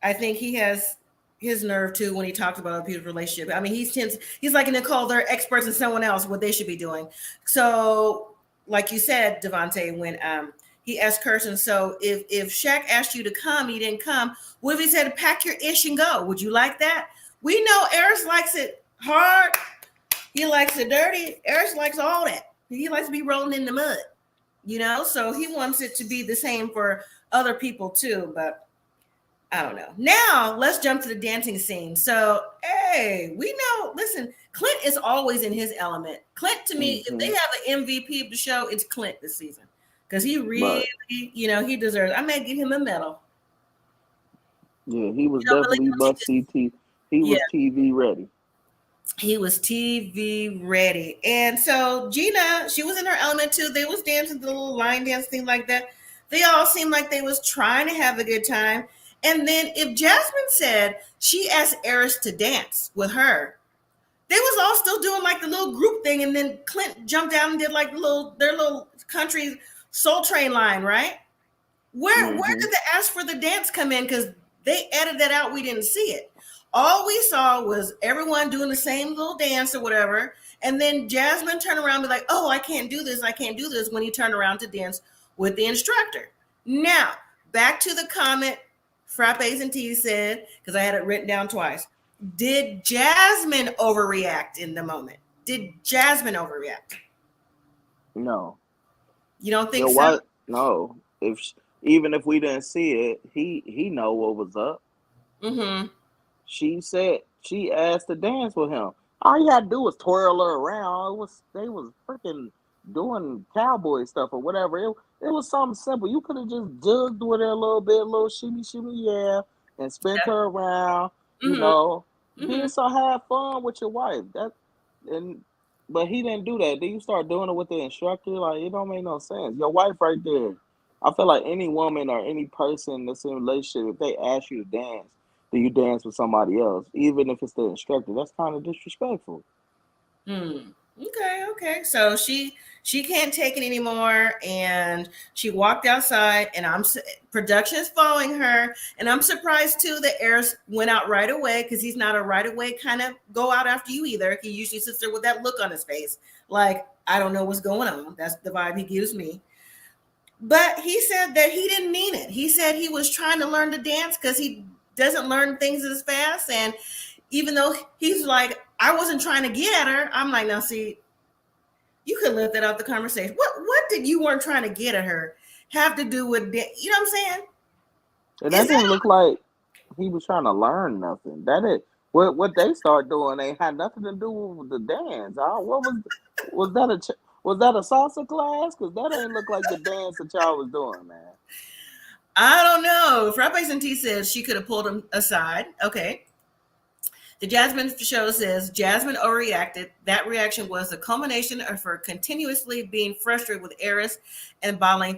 I think he has his nerve too when he talks about other people's relationship. I mean, he's like Nicole, they're experts in someone else, what they should be doing. So, like you said, Devontae, when he asked Kirsten, so if Shaq asked you to come, you didn't come, what if he said, pack your ish and go? Would you like that? We know Eris likes it hard. He likes it dirty. Eris likes all that. He likes to be rolling in the mud, so he wants it to be the same for other people too, but I don't know. Now let's jump to the dancing scene. So, hey, we know, listen, Clint is always in his element. Clint, to me, if they have an MVP of the show, it's Clint this season. Because he really, he deserves, I may give him a medal. Yeah, he was definitely must-see TV. He was TV ready. He was TV ready. And so Gina, she was in her element too. They was dancing the little line dance thing like that. They all seemed like they was trying to have a good time. And then if Jasmine said she asked Eris to dance with her, they was all still doing like the little group thing. And then Clint jumped out and did like their little country Soul Train line, right? Where did the ask for the dance come in? Because they edited that out. We didn't see it. All we saw was everyone doing the same little dance or whatever. And then Jasmine turned around and be like, oh, I can't do this when he turned around to dance with the instructor. Now, back to the comment Frappes and T said, because I had it written down twice. Did Jasmine overreact in the moment? Did Jasmine overreact? No. You don't think so? No. Even if we didn't see it, he know what was up. Mm-hmm. She said she asked to dance with him. All you had to do was twirl her around. They was freaking doing cowboy stuff or whatever. It was something simple. You could have just jugged with her a little bit, a little shimmy, yeah, and spent her around. Did so have fun with your wife. But he didn't do that. Then you start doing it with the instructor. Like, it don't make no sense. Your wife right there. I feel like any woman or any person that's in a relationship, if they ask you to dance, do you dance with somebody else, even if it's the instructor? That's kind of disrespectful. Okay. So she can't take it anymore, and she walked outside. And production is following her, and I'm surprised too that Eris went out right away, because he's not a right away kind of go out after you either. He usually sits there with that look on his face, like I don't know what's going on. That's the vibe he gives me. But he said that he didn't mean it. He said he was trying to learn to dance because he doesn't learn things as fast. And even though he's like, I wasn't trying to get at her, I'm like, now see, you could lift that out the conversation. What did you weren't trying to get at her have to do with, you know what I'm saying? And that didn't look like he was trying to learn nothing. What they start doing ain't had nothing to do with the dance. Was that a salsa class? Because that ain't look like the dance that y'all was doing, man. I don't know. Frappes and T says she could have pulled him aside. Okay. The Jasmine Show says Jasmine overreacted. That reaction was a culmination of her continuously being frustrated with Eris and bottling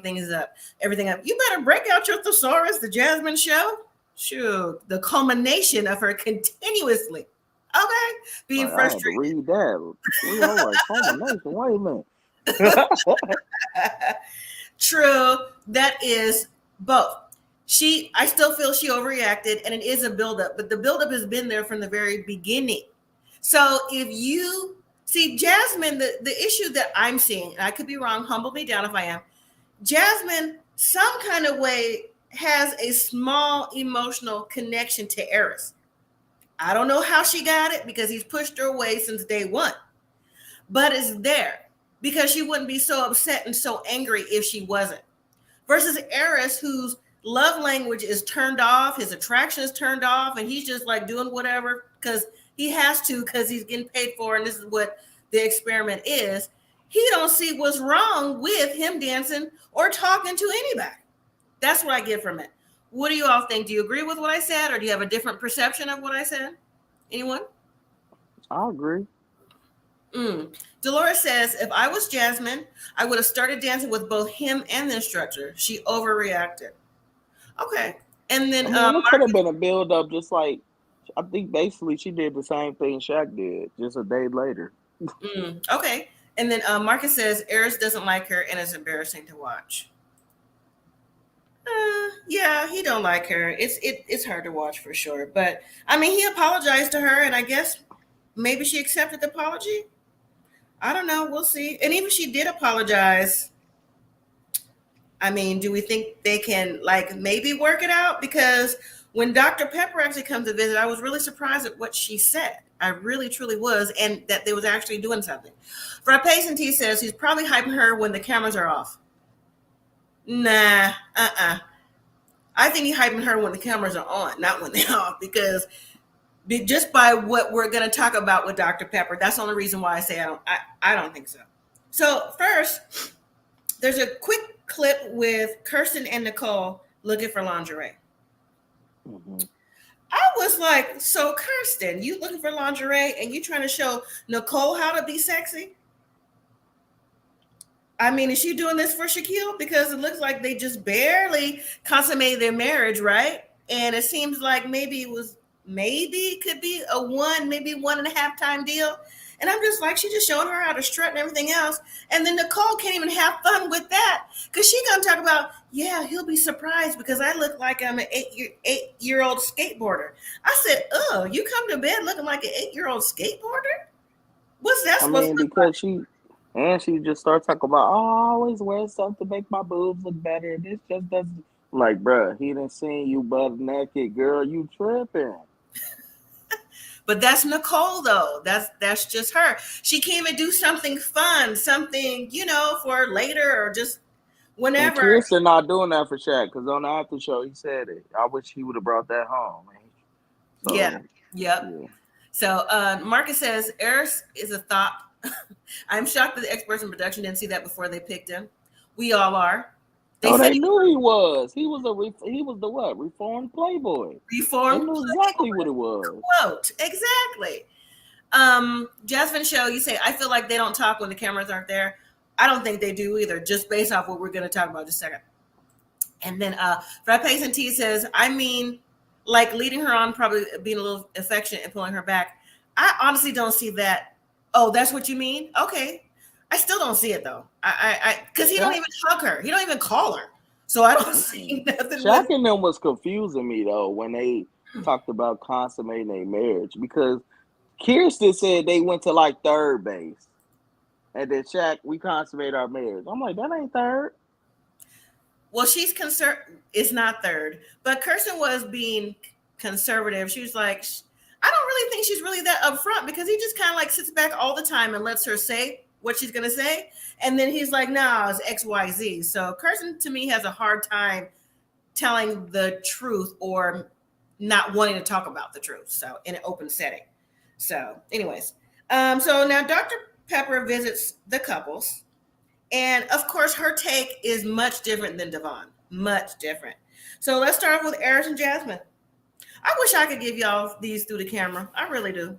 everything up. You better break out your thesaurus, the Jasmine Show. Shoot, the culmination of her continuously, being frustrated. I had to read that. I'm like, culmination. Wait a minute. True, that is both. I still feel she overreacted, and it is a buildup, but the buildup has been there from the very beginning. So if you See, Jasmine, the issue that I'm seeing, and I could be wrong, humble me down if I am. Jasmine, some kind of way, has a small emotional connection to Eris. I don't know how she got it because he's pushed her away since day one, but it's there because she wouldn't be so upset and so angry if she wasn't. Versus Eris, whose love language is turned off, his attraction is turned off, and he's just like doing whatever because he has to because he's getting paid for, and this is what the experiment is. He don't see what's wrong with him dancing or talking to anybody. That's what I get from it. What do you all think? Do you agree with what I said, or do you have a different perception of what I said? Anyone? I agree. Dolores says, if I was Jasmine, I would have started dancing with both him and the instructor. She overreacted. Okay. And then it could have been a build up, just like I think basically she did the same thing Shaq did, just a day later. Okay. And then Marcus says Eris doesn't like her and it's embarrassing to watch. Yeah, he don't like her. It's hard to watch for sure. But I mean, he apologized to her, and I guess maybe she accepted the apology. I don't know. We'll see. And even if she did apologize, I mean, do we think they can like maybe work it out? Because when Dr. Pepper actually comes to visit, I was really surprised at what she said. I really, truly was, and that they was actually doing something. Frappes and T says he's probably hyping her when the cameras are off. Nah, I think he's hyping her when the cameras are on, not when they're off, because just by what we're going to talk about with Dr. Pepper, that's the only reason why I say I don't think so. So first, there's a quick clip with Kirsten and Nicole looking for lingerie. I was like, so Kirsten, you looking for lingerie and you trying to show Nicole how to be sexy? I mean, is she doing this for Shaquille? Because it looks like they just barely consummated their marriage, right? And it seems like maybe it could be a 1.5 time deal. And I'm just like, she just showing her how to strut and everything else. And then Nicole can't even have fun with that because she gonna talk about, yeah, he'll be surprised because I look like I'm an 8-year-old skateboarder. I said, oh, you come to bed looking like an 8-year-old skateboarder? What's that supposed to look like? She just starts talking about, oh, I always wear stuff to make my boobs look better. This just doesn't. I'm like, bruh, he done seen you butt naked, girl. You tripping. But that's Nicole, though. That's just her. She came and do something fun, something, for later or just whenever. And Kirsten not doing that for Shaq because on the after show, he said it. I wish he would have brought that home. So, yeah. So Marcus says, Eris is a thought. I'm shocked that the experts in production didn't see that before they picked him. We all are. They knew he was. He was the what? Reformed playboy. Reformed. They knew exactly what it was. Quote. Exactly. Jasmine Show, you say, I feel like they don't talk when the cameras aren't there. I don't think they do either, just based off what we're going to talk about in just a second. And then Frappes and T says, I mean, like leading her on, probably being a little affectionate and pulling her back. I honestly don't see that. Oh, that's what you mean? Okay. I still don't see it though. Because he don't even hug her. He don't even call her. So I don't see nothing. Shaq and them was confusing me though when they talked about consummating a marriage because Kirsten said they went to like third base. And then Shaq, we consummate our marriage. I'm like, that ain't third. Well, she's concerned. It's not third. But Kirsten was being conservative. She was like, I don't really think she's really that upfront because he just kind of like sits back all the time and lets her say what she's going to say. And then he's like, no, it's X, Y, Z. So Kirsten to me has a hard time telling the truth or not wanting to talk about the truth. So in an open setting. So anyways, so now Dr. Pepper visits the couples. And of course, her take is much different than Devon. Much different. So let's start with Eris and Jasmine. I wish I could give y'all these through the camera. I really do.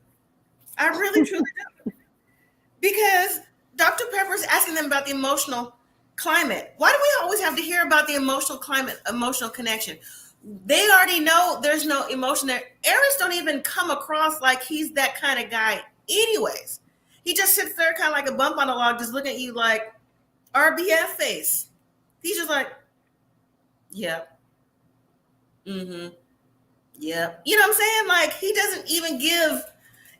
I really, truly do. Because Dr. Pepper is asking them about the emotional climate. Why do we always have to hear about the emotional climate, emotional connection? They already know there's no emotion there. Eris don't even come across like he's that kind of guy anyways. He just sits there kind of like a bump on a log, just looking at you like RBF face. He's just like, yep. Mm-hmm. Yep. You know what I'm saying? Like he doesn't even give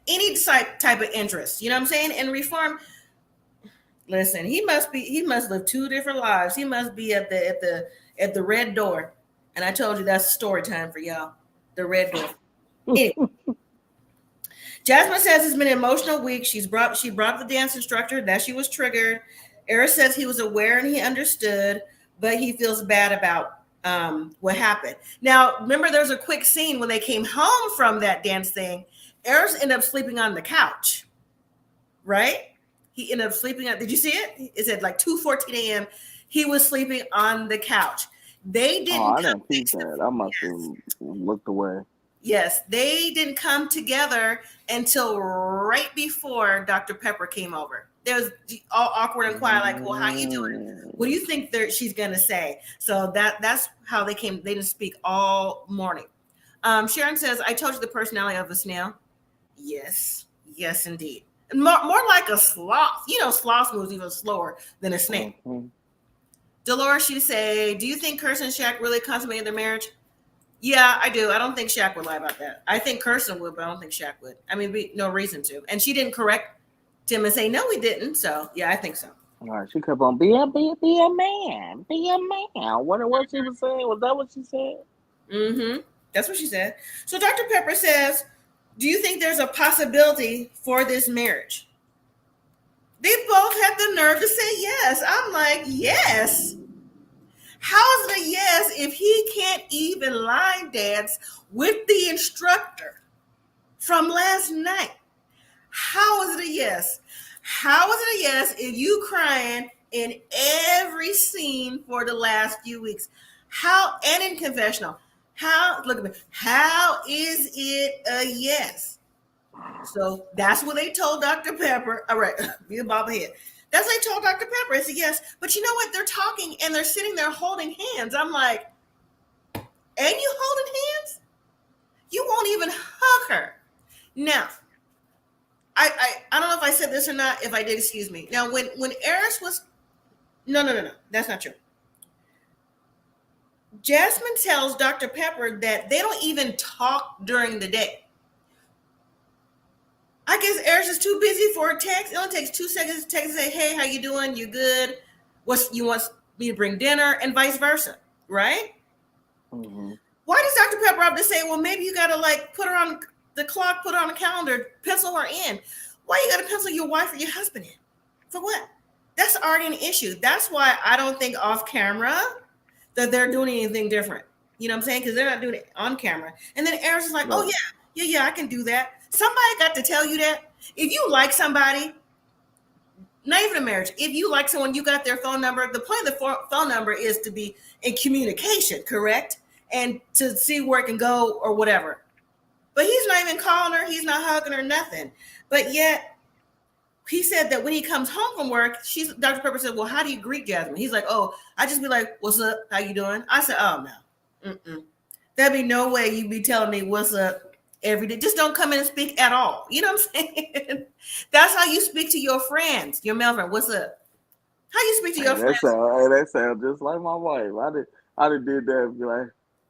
any type of interest. You know what I'm saying? And reform. Listen, he must live two different lives. He must be at the red door. And I told you that's story time for y'all. The red door. Anyway, Jasmine says it's been an emotional week. She brought the dance instructor that she was triggered. Eric says he was aware and he understood, but he feels bad about what happened. Now, remember, there's a quick scene when they came home from that dance thing. Eric ended up sleeping on the couch, right? He ended up sleeping on. Did you see it? It said like 2:14 a.m. He was sleeping on the couch. They didn't. I didn't see that. I must have looked away. Yes, they didn't come together until right before Dr. Pepper came over. There was all awkward and quiet, like, well, how you doing? What do you think she's going to say? So that's how they came. They didn't speak all morning. Sharon says, I told you the personality of a snail. Yes, indeed. More like a sloth. You know, sloth moves even slower than a snail. Mm-hmm. Dolores, she say, do you think Kirsten and Shaq really consummated their marriage? Yeah, I do. I don't think Shaq would lie about that. I think Kirsten would, but I don't think Shaq would. I mean, no reason to. And she didn't correct Tim and say, no, we didn't. So, yeah, I think so. All right, she kept on, be a man. Be a man. What she was saying? Was that what she said? Mm-hmm. That's what she said. So Dr. Pepper says, do you think there's a possibility for this marriage? They both had the nerve to say yes. I'm like, yes. How is it a yes if he can't even line dance with the instructor from last night? How is it a yes? How is it a yes if you crying in every scene for the last few weeks? How, and in confessional, look at me, how is it a yes? So that's what they told Dr. Pepper. All right, be a bobblehead. That's what they told Dr. Pepper. I said, yes. But you know what? They're talking and they're sitting there holding hands. I'm like, and you holding hands? You won't even hug her. Now, I don't know if I said this or not. If I did, excuse me. Now, when Eris was, no. That's not true. Jasmine tells Dr. Pepper that they don't even talk during the day. I guess Eris is too busy for a text. It only takes 2 seconds to text and say, hey, how you doing? You good? You want me to bring dinner? And vice versa, right? Mm-hmm. Why does Dr. Pepper have to say, well, maybe you got to like put her on the clock, put her on the calendar, pencil her in? Why you got to pencil your wife or your husband in? For what? That's already an issue. That's why I don't think off camera that they're doing anything different. You know what I'm saying? Because they're not doing it on camera. And then Eris is like, oh, yeah, I can do that. Somebody got to tell you that. If you like somebody, not even a marriage, if you like someone, you got their phone number. The point of the phone number is to be in communication, correct? And to see where it can go or whatever. But he's not even calling her. He's not hugging her, nothing. But yet, he said that when he comes home from work, Dr. Pepper said, well, how do you greet Jasmine? He's like, oh, I just be like, what's up? How you doing? I said, oh, no. There'd be no way you'd be telling me what's up every day. Just don't come in and speak at all. You know what I'm saying? That's how you speak to your friends, your male friend. What's up? How you speak to your friends? That sounds just like my wife. I done did that and be like,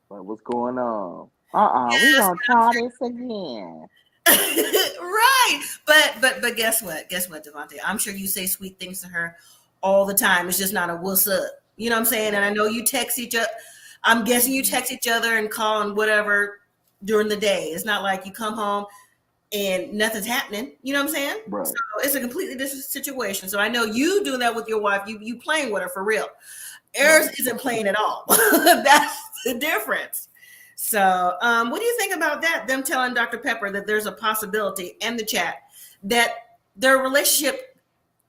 what's going on? We gonna try this again. Right. But guess what, Devontae? I'm sure you say sweet things to her all the time. It's just not a what's up. You know what I'm saying? And I know you text each other. I'm guessing you text each other and call and whatever during the day. It's not like you come home and nothing's happening. You know what I'm saying? Right. So it's a completely different situation. So I know you doing that with your wife. You playing with her for real. Eris isn't playing at all. That's the difference. So what do you think about that? Them telling Dr. Pepper that there's a possibility and the chat that their relationship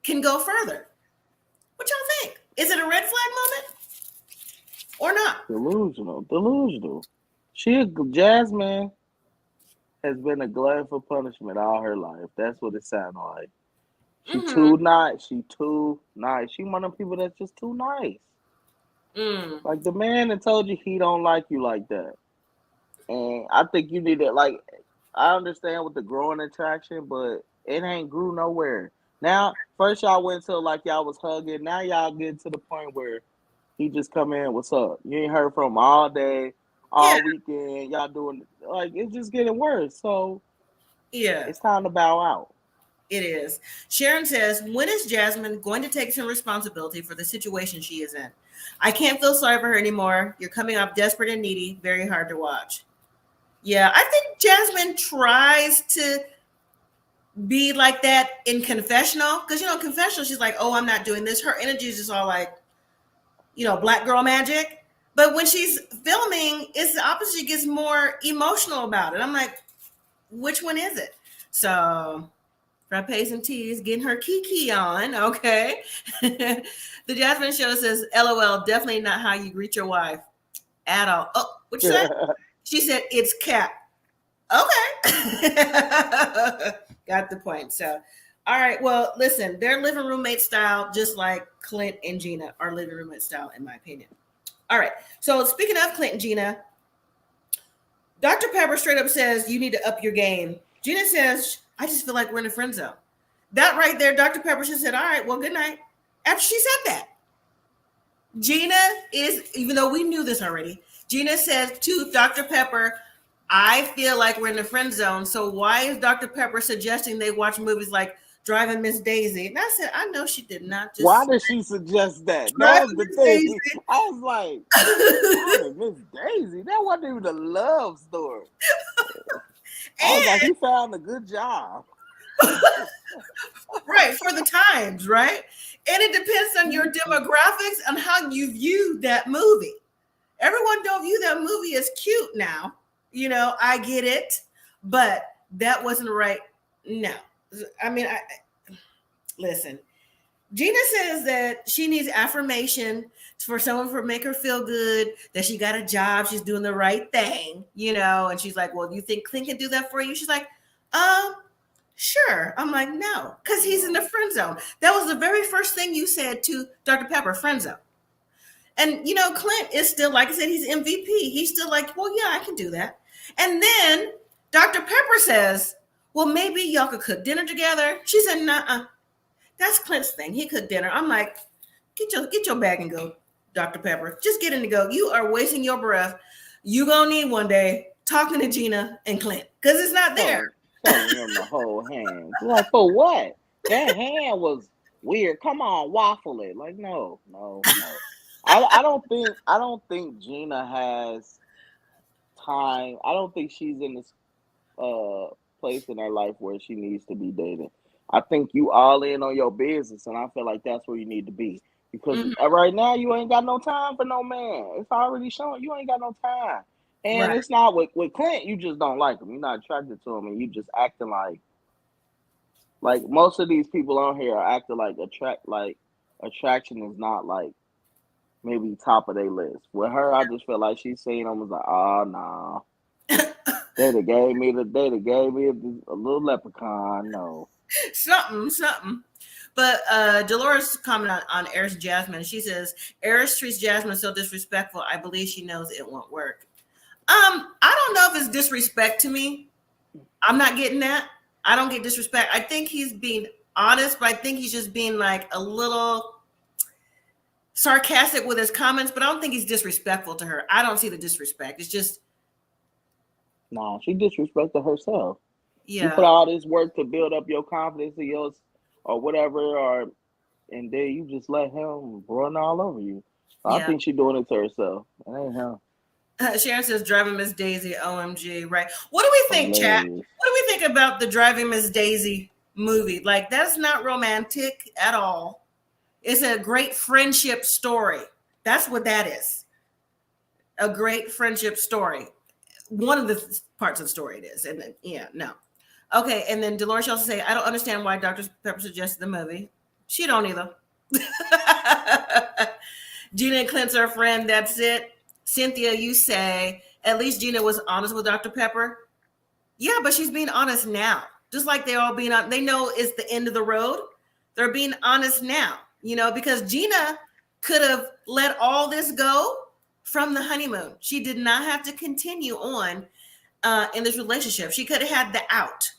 can go further. What y'all think? Is it a red flag moment or not? Delusional. Jasmine has been a glutton for punishment all her life. That's what it sounds like. She's too nice. She one of them people that's just too nice. Like the man that told you he don't like you like that. And I think you need to, like, I understand with the growing attraction, but it ain't grew nowhere. Now, first y'all went to like y'all was hugging. Now y'all get to the point where he just come in, what's up? You ain't heard from him all day, all weekend. Y'all doing, like, it's just getting worse. So Yeah. It's time to bow out. It is. Sharon says, when is Jasmine going to take some responsibility for the situation she is in? I can't feel sorry for her anymore. You're coming off desperate and needy. Very hard to watch. Yeah, I think Jasmine tries to be like that in confessional. Because, confessional, she's like, oh, I'm not doing this. Her energy is just all like, black girl magic. But when she's filming, it's the opposite. She gets more emotional about it. I'm like, which one is it? So frappes and teas, getting her kiki on. Okay. The Jasmine Show says, LOL, definitely not how you greet your wife at all. Oh, what you said? She said, it's cat. Okay. Got the point. So, all right. Well, listen, they're living roommate style, just like Clint and Gina are living roommate style, in my opinion. All right. So speaking of Clint and Gina, Dr. Pepper straight up says, you need to up your game. Gina says, I just feel like we're in a friend zone. That right there, Dr. Pepper, she said, all right, well, good night. After she said that, Gina is, even though we knew this already, Gina says to Dr. Pepper, I feel like we're in the friend zone. So why is Dr. Pepper suggesting they watch movies like Driving Miss Daisy? And I said, I know she did not just. Why did she suggest that? That was the thing. I was like, Driving Miss Daisy? That wasn't even a love story. I was like, he found a good job. Right, for the times, right? And it depends on your demographics and how you view that movie. Everyone don't view that movie as cute now. I get it, but that wasn't right. No. I mean, listen. Gina says that she needs affirmation for someone to make her feel good, that she got a job, she's doing the right thing, and she's like, well, do you think Clint can do that for you? She's like, sure. I'm like, no, because he's in the friend zone. That was the very first thing you said to Dr. Pepper, friend zone. And, Clint is still, like I said, he's MVP. He's still like, well, yeah, I can do that. And then Dr. Pepper says, well, maybe y'all could cook dinner together. She said, nah, that's Clint's thing. He cooked dinner. I'm like, get your bag and go, Dr. Pepper. Just get in and go. You are wasting your breath. You gonna need one day talking to Gina and Clint because it's not there. Showing him the whole hand. Like, for what? That hand was weird. Come on, waffle it. Like, no. I don't think Gina has time. I don't think she's in this place in her life where she needs to be dating. I think you all in on your business, and I feel like that's where you need to be. Because right now you ain't got no time for no man. It's already showing you ain't got no time. And It's not with Clint, you just don't like him. You're not attracted to him, and you just acting like most of these people on here are acting like attraction is not like maybe top of their list. With her, I just feel like she's seen them was like, oh no. They done gave me a little leprechaun. No. Something. But Dolores commented on Eris Jasmine. She says, Eris treats Jasmine so disrespectful. I believe she knows it won't work. I don't know if it's disrespect to me. I'm not getting that. I don't get disrespect. I think he's being honest, but I think he's just being like a little sarcastic with his comments, but I don't think he's disrespectful to her. I don't see the disrespect. It's just. Nah, she disrespected herself. Yeah. You put all this work to build up your confidence in yours or whatever, and then you just let him run all over you. I think she's doing it to herself. It ain't him. Sharon says, Driving Miss Daisy, OMG, right? What do we think, chat? What do we think about the Driving Miss Daisy movie? Like, that's not romantic at all. It's a great friendship story. That's what that is. A great friendship story. One of the parts of the story it is. And then, no. Okay, and then Dolores also say, I don't understand why Dr. Pepper suggested the movie. She don't either. Gina and Clint's our friend, that's it. Cynthia, you say, at least Gina was honest with Dr. Pepper. Yeah, but she's being honest now. Just like they're all being honest. They know it's the end of the road. They're being honest now, because Gina could have let all this go from the honeymoon. She did not have to continue on in this relationship. She could have had the out,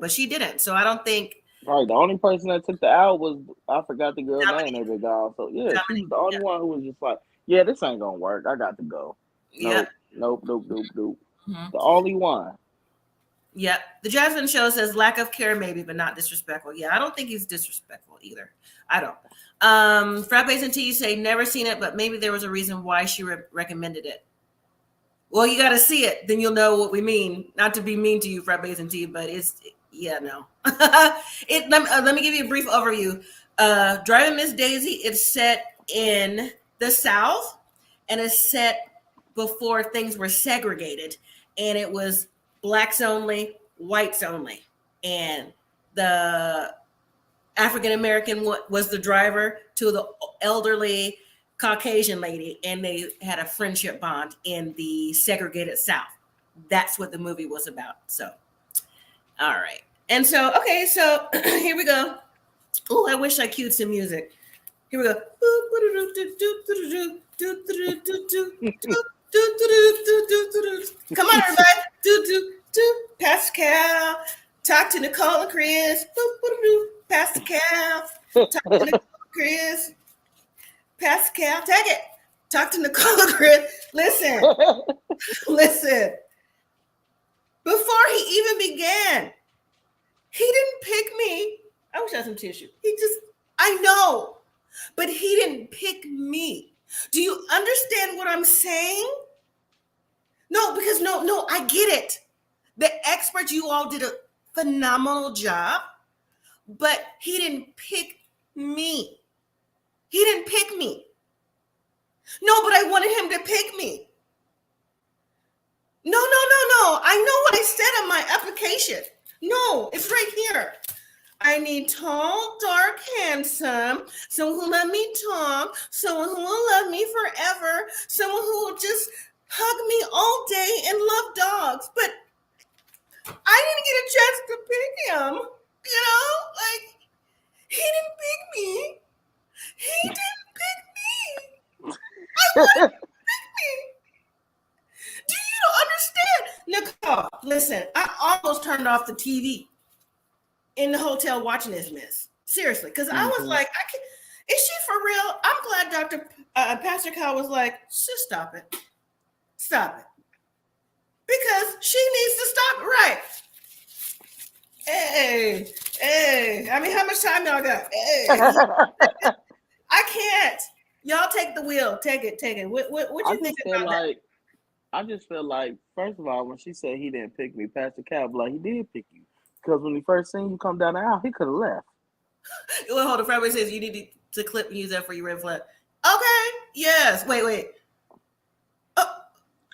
but she didn't. So I don't think. Right. The only person that took the out was, I forgot the girl's name they got off. So yeah, she's the only one who was just like, yeah, this ain't gonna work. I got to go. Nope. The only one. Yep. The Jasmine Show says lack of care, maybe, but not disrespectful. Yeah, I don't think he's disrespectful either. I don't. Frappes and Tea, you say never seen it, but maybe there was a reason why she recommended it. Well, you got to see it, then you'll know what we mean. Not to be mean to you, Frappes and Tea, but no. Let me give you a brief overview. Driving Miss Daisy is set in the South, and it's set before things were segregated, and it was blacks only, whites only, and the African American was the driver to the elderly Caucasian lady, and they had a friendship bond in the segregated South. That's what the movie was about. So, all right, and so here we go. Oh, I wish I cued some music. Here we go. Come on, everybody. Pascal, talk to Nicole and Chris. Pascal, talk to Nicole and Chris. Pascal, take it. Talk to Nicole and Chris. Listen. Before he even began, he didn't pick me. I wish I had some tissue. I know, but he didn't pick me. Do you understand what I'm saying? No, because no, I get it. The experts, you all did a phenomenal job, but he didn't pick me. He didn't pick me. No, but I wanted him to pick me. No. I know what I said on my application. No, it's right here. I need tall, dark, handsome, someone who let me talk, someone who will love me forever, someone who will just hug me all day and love dogs. But I didn't get a chance to pick him, like he didn't pick me. He didn't pick me. I wanted him to pick me. Do you understand? Nicole, listen, I almost turned off the TV in the hotel watching this mess. Seriously, because I was like, is she for real? I'm glad Pastor Kyle was like, just stop it. Stop it. Because she needs to stop it, right? Hey. I mean, how much time y'all got? Hey. I can't. Y'all take the wheel. Take it. What you think about that? I just feel like, first of all, when she said he didn't pick me, Pastor Cal, he did pick you. Because when he first seen you come down the aisle, he could have left. Well, hold on. Friday says you need to clip and use that for your red flag. Okay. Yes. Wait.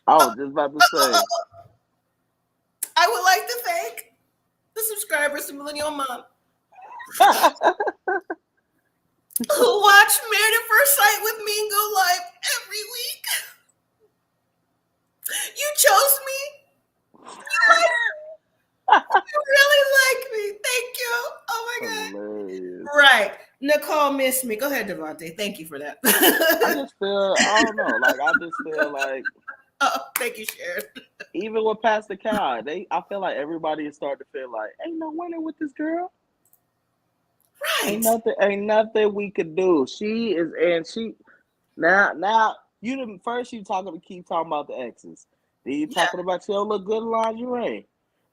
I was just about to say. I would like to thank the subscribers to Millennial and Mom who watch Married at First Sight with me and go live every week. You chose me. You really like me. Thank you. Oh my God. Hilarious. Right. Nicole missed me. Go ahead, Devontae. Thank you for that. I don't know. I just feel like. Oh, thank you, Sharon. Even with Pastor Cal, I feel like everybody is starting to feel like, ain't no winning with this girl. Right. Ain't nothing we could do. She is, and she now you didn't first keep talking about the exes. Then you talking about you don't look good in lingerie.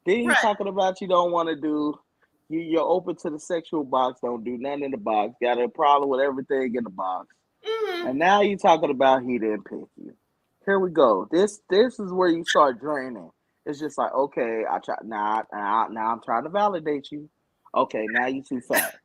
Then you talking about you don't want to do. You're open to the sexual box. Don't do nothing in the box. Got a problem with everything in the box. Mm-hmm. And now you talking about he didn't pick you. Here we go. This is where you start draining. It's just like, okay, I try now I'm trying to validate you. Okay, now you too fat.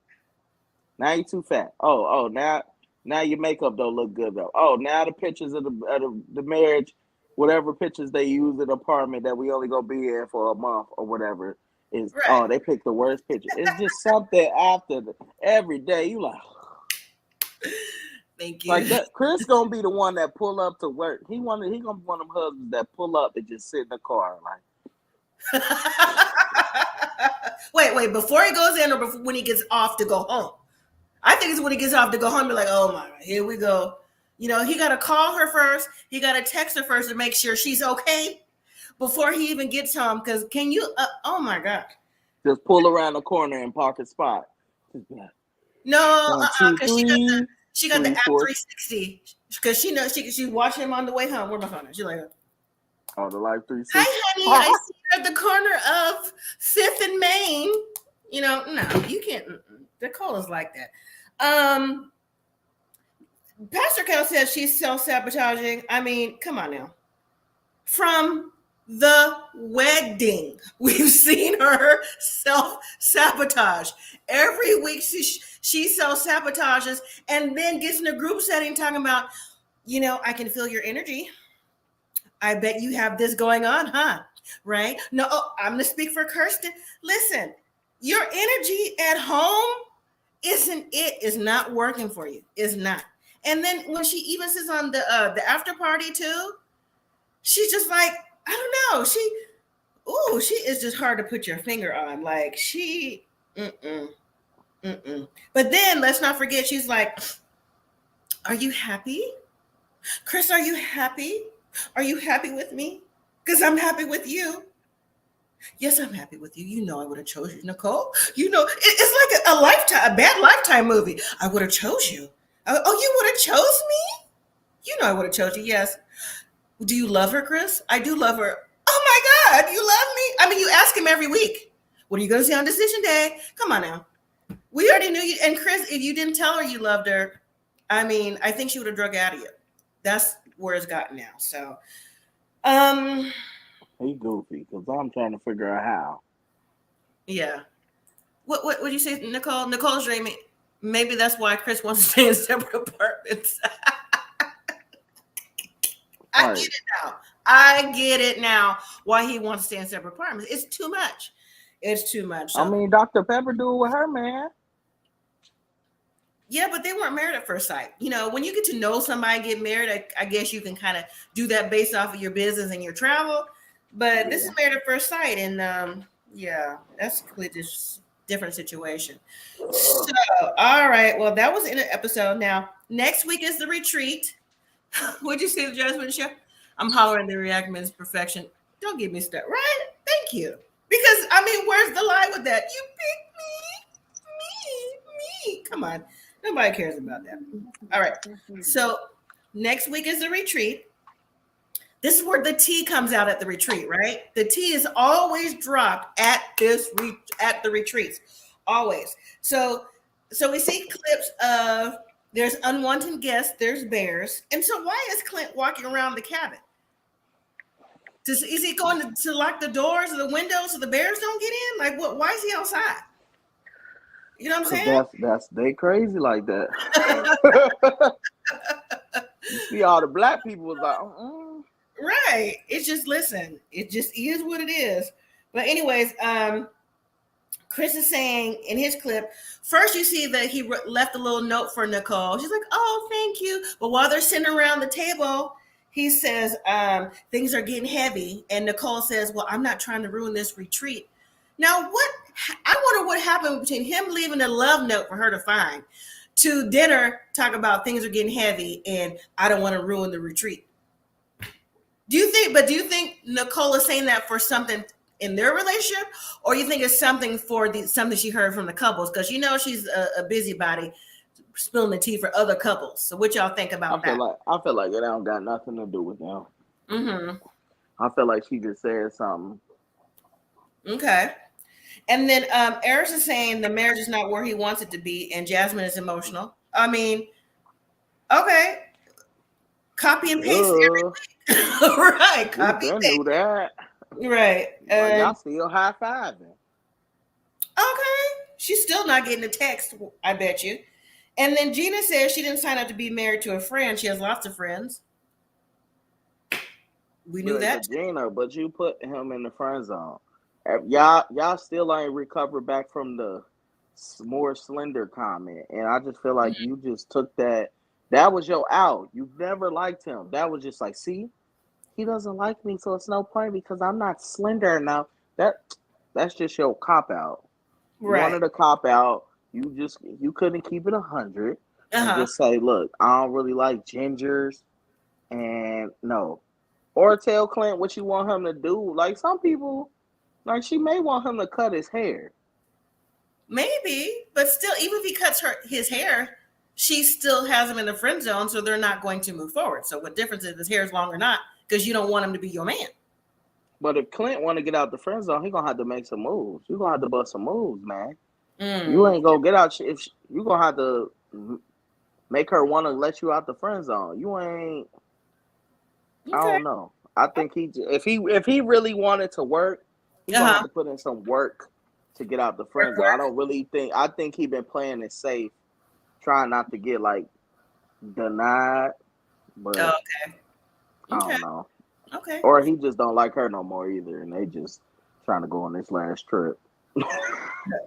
Oh, now your makeup don't look good though. Oh, now the pictures of the marriage, whatever pictures they use in the apartment that we only gonna be in for a month or whatever is. Right. Oh, they picked the worst picture. It's just something after every day. You like. Thank you. Like that, Chris gonna be the one that pull up to work. He gonna be one of them husbands that pull up and just sit in the car like. Wait, before he goes in or when he gets off to go home? I think it's when he gets off to go home. Be like, oh my God, here we go. He got to call her first. He got to text her first to make sure she's okay before he even gets home. Because can you? Oh my God. Just pull around the corner and park a spot. No, because she got the app 360 because she knows she watch him on the way home. Where my phone is? She's like, Oh, the Life 360. Hi, honey. I see you at the corner of 5th and Main. You know, no, you can't. Nicole is like that. Pastor Cal says she's self-sabotaging. I mean, come on now. From the wedding, we've seen her self-sabotage. Every week she self-sabotages and then gets in a group setting talking about, you know, I can feel your energy. I bet you have this going on, huh? Right? No, I'm going to speak for Kirsten. Listen, your energy at home is not working for you. It's not. And then when she even sits on the after party too, she's just like, I don't know. She is just hard to put your finger on. Like But then let's not forget, she's like, are you happy? Chris, are you happy? Are you happy with me? Because I'm happy with you. Yes, I'm happy with you. You know I would have chose you, Nicole. You know, it's like a bad Lifetime movie. I would have chose you. Oh, you would have chose me? You know I would have chose you, yes. Do you love her, Chris? I do love her. Oh my God, you love me? I mean, you ask him every week. What are you going to say on decision day? Come on now. We already knew you. And Chris, if you didn't tell her you loved her, I mean, I think she would have drug out of you. That's where it's gotten now. So, He goofy because I'm trying to figure out how. Yeah. What would you say, Nicole? Nicole's dreaming. Maybe that's why Chris wants to stay in separate apartments. I get it now. I get it now why he wants to stay in separate apartments. It's too much. It's too much. So, I mean, Dr. Pepper do it with her, man. yeah, but they weren't married at first sight. You know, when you get to know somebody, get married, I guess you can kind of do that based off of your business and your travel. But this is married at first sight. And yeah, that's a completely different situation. So, all right. Well, that was in an episode. Now, next week is the retreat. What'd you say, the Jasmine Show? I'm hollering the reactment's perfection. Don't give me stuff, right? Thank you. Because, I mean, where's the lie with that? You pick me. Come on. Nobody cares about that. All right. So next week is the retreat. This is where the tea comes out at the retreat, right? The tea is always dropped at the retreats. Always. So we see clips of there's unwanted guests, there's bears. And so why is Clint walking around the cabin? Is he going to lock the doors or the windows so the bears don't get in? Like, what? Why is he outside? You know what I'm saying? That's they crazy like that. You see all the black people was like, Right. It's just, listen, it just is what it is. But anyways, Chris is saying in his clip, first you see that he left a little note for Nicole. She's like, oh, thank you. But while they're sitting around the table, he says, things are getting heavy. And Nicole says, well, I'm not trying to ruin this retreat. Now, I wonder what happened between him leaving a love note for her to find to dinner, talk about things are getting heavy and I don't want to ruin the retreat. Do you think Nicole is saying that for something in their relationship, or you think it's something for something she heard from the couples? Because you know she's a busybody spilling the tea for other couples. So what y'all think about that? I feel like it don't got nothing to do with them. Mm-hmm. I feel like she just said something. Okay. And then Eris is saying the marriage is not where he wants it to be, and Jasmine is emotional. I mean, okay. Copy and paste every week. Right. Copy and paste. Knew that. Right. Y'all still high-fiving. Okay. She's still not getting a text, I bet you. And then Gina says she didn't sign up to be married to a friend. She has lots of friends. We knew that. Gina, but you put him in the friend zone. Y'all still ain't recovered back from the more slender comment. And I just feel like you just took that. That was your out. You never liked him. That was just like, see, he doesn't like me, so it's no point because I'm not slender enough. That's just your cop out. Right. You wanted a cop out. You couldn't keep it 100 and just say, look, I don't really like gingers, and no. Or tell Clint what you want him to do. Like some people, like she may want him to cut his hair. Maybe, but still, even if he cuts his hair, she still has him in the friend zone, so they're not going to move forward. So what difference is his hair is long or not? Because you don't want him to be your man. But if Clint want to get out the friend zone, he gonna have to make some moves. You gonna have to bust some moves, man. You ain't gonna get out if you gonna have to make her want to let you out the friend zone. You ain't. Okay. I don't know. I think if he really wanted to work, he gonna have to put in some work to get out the friend zone. I don't really think. I think he been playing it safe, trying not to get like denied. But okay. I don't know. Okay. Or he just don't like her no more either, and they just trying to go on this last trip.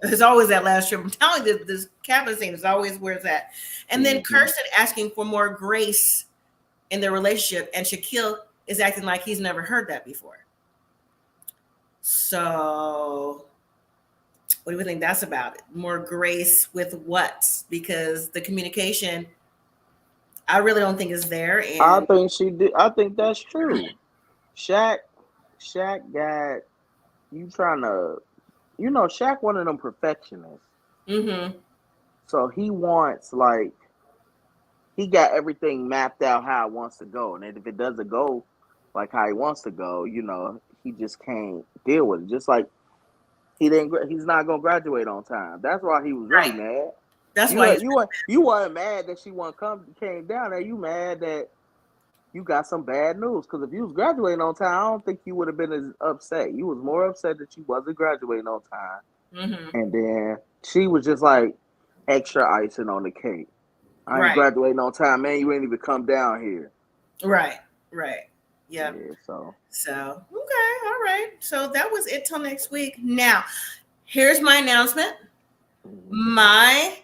There's always that last trip. I'm telling you, this cabin scene is always where it's at. And then Kirsten asking for more grace in their relationship, and Shaquille is acting like he's never heard that before. So what do we think that's about? More grace with what? Because the communication, I really don't think is there. And I think she did. I think that's true. Shaq got you trying to, Shaq one of them perfectionists. Mm-hmm. So he wants he got everything mapped out how it wants to go, and if it doesn't go like how he wants to go, he just can't deal with it. Just like he's not gonna graduate on time. That's why he was really mad. That's why you weren't mad that she came down there. You mad that you got some bad news, because if you was graduating on time, I don't think you would have been as upset. You was more upset that you wasn't graduating on time. Mm-hmm. And then she was just like extra icing on the cake. I ain't graduating on time, man. You ain't even come down here. Right. Yeah. So okay, all right. So that was it till next week. Now, here's my announcement. My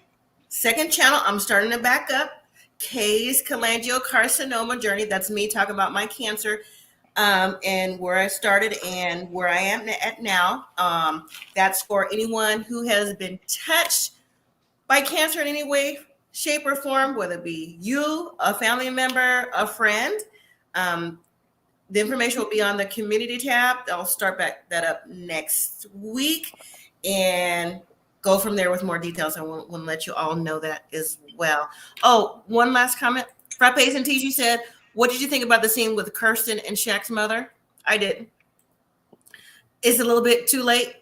second channel, I'm starting to back up. Kay's cholangiocarcinoma journey. That's me talking about my cancer and where I started and where I am at now. That's for anyone who has been touched by cancer in any way, shape, or form, whether it be you, a family member, a friend. The information will be on the community tab. I'll start that up next week and go from there with more details. I want to let you all know that as well. Oh, one last comment. Frappes and TG said, what did you think about the scene with Kirsten and Shaq's mother? I didn't. It's a little bit too late.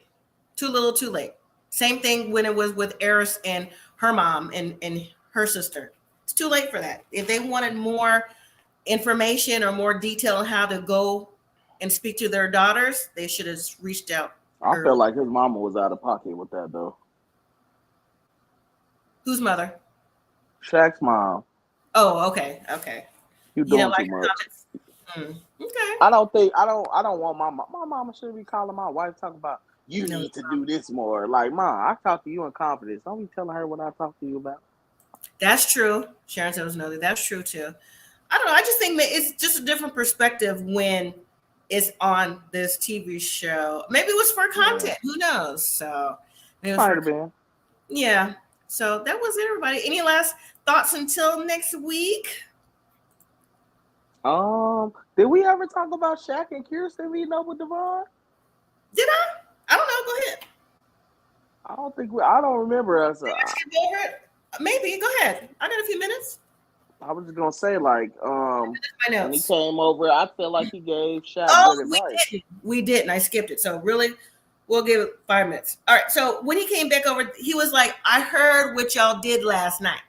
Too little, too late. Same thing when it was with Eris and her mom and her sister. It's too late for that. If they wanted more information or more detail on how to go and speak to their daughters, they should have reached out. I feel like his mama was out of pocket with that, though. Whose mother? Shaq's mom. Oh, okay. You doing too much. Okay. I don't want my mama should be calling my wife talking about you need to do this more. Like, Mom, I talk to you in confidence. Don't be telling her what I talk to you about. That's true. Sharon tells know that that's true too. I don't know. I just think that it's just a different perspective when it's on this TV show. Maybe it was for content. Who knows? So maybe it was for, yeah. So that was it, everybody. Any last thoughts until next week? Did we ever talk about Shaq and Kirsten meeting up with Devon? Did I? I don't know. Go ahead. I don't remember us. Maybe. Go ahead. I got a few minutes. I was just gonna say, like, when he came over, I feel like he gave Shaq good advice. We didn't. I skipped it. So really, we'll give it 5 minutes. All right. So when he came back over, he was like, I heard what y'all did last night.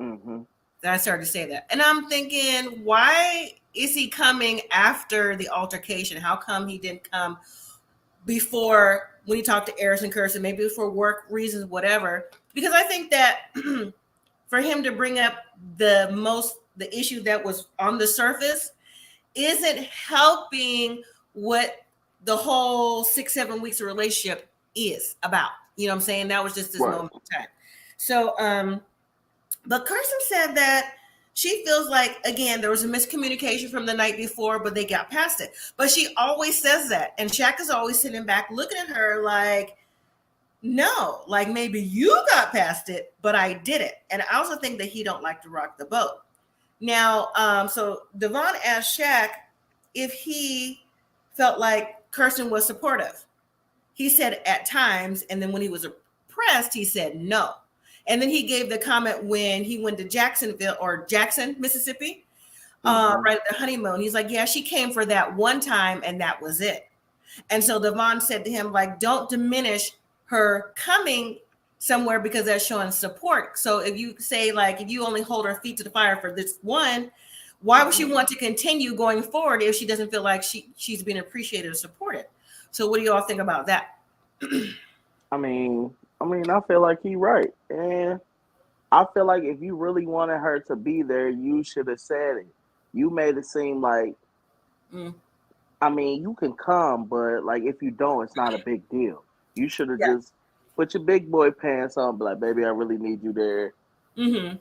Mm-hmm. Then I started to say that. And I'm thinking, why is he coming after the altercation? How come he didn't come before when he talked to Eris and Kirsten, maybe for work reasons, whatever? Because I think that for him to bring up the issue that was on the surface isn't helping what the whole 6-7 weeks of relationship is about. You know what I'm saying? That was just this moment of time. So, but Kirsten said that she feels like, again, there was a miscommunication from the night before, but they got past it. But she always says that. And Shaq is always sitting back looking at her like, no, like maybe you got past it, but I didn't. And I also think that he don't like to rock the boat. Now, so Devon asked Shaq if he felt like Kirsten was supportive. He said at times, and then when he was pressed, he said no. And then he gave the comment when he went to Jackson, Mississippi, right at the honeymoon. He's like, yeah, she came for that one time and that was it. And so Devon said to him, like, don't diminish her coming somewhere because that's showing support. So if you say, like, if you only hold her feet to the fire for this one, why would she want to continue going forward if she doesn't feel like she's being appreciated or supported? So what do you all think about that? I mean, I feel like he's right, and I feel like if you really wanted her to be there, you should have said it. You made it seem like, Mm. I mean, you can come, but like if you don't, it's not a big deal. You should have Yeah. just put your big boy pants on, be like, baby, I really need you there, Mm-hmm.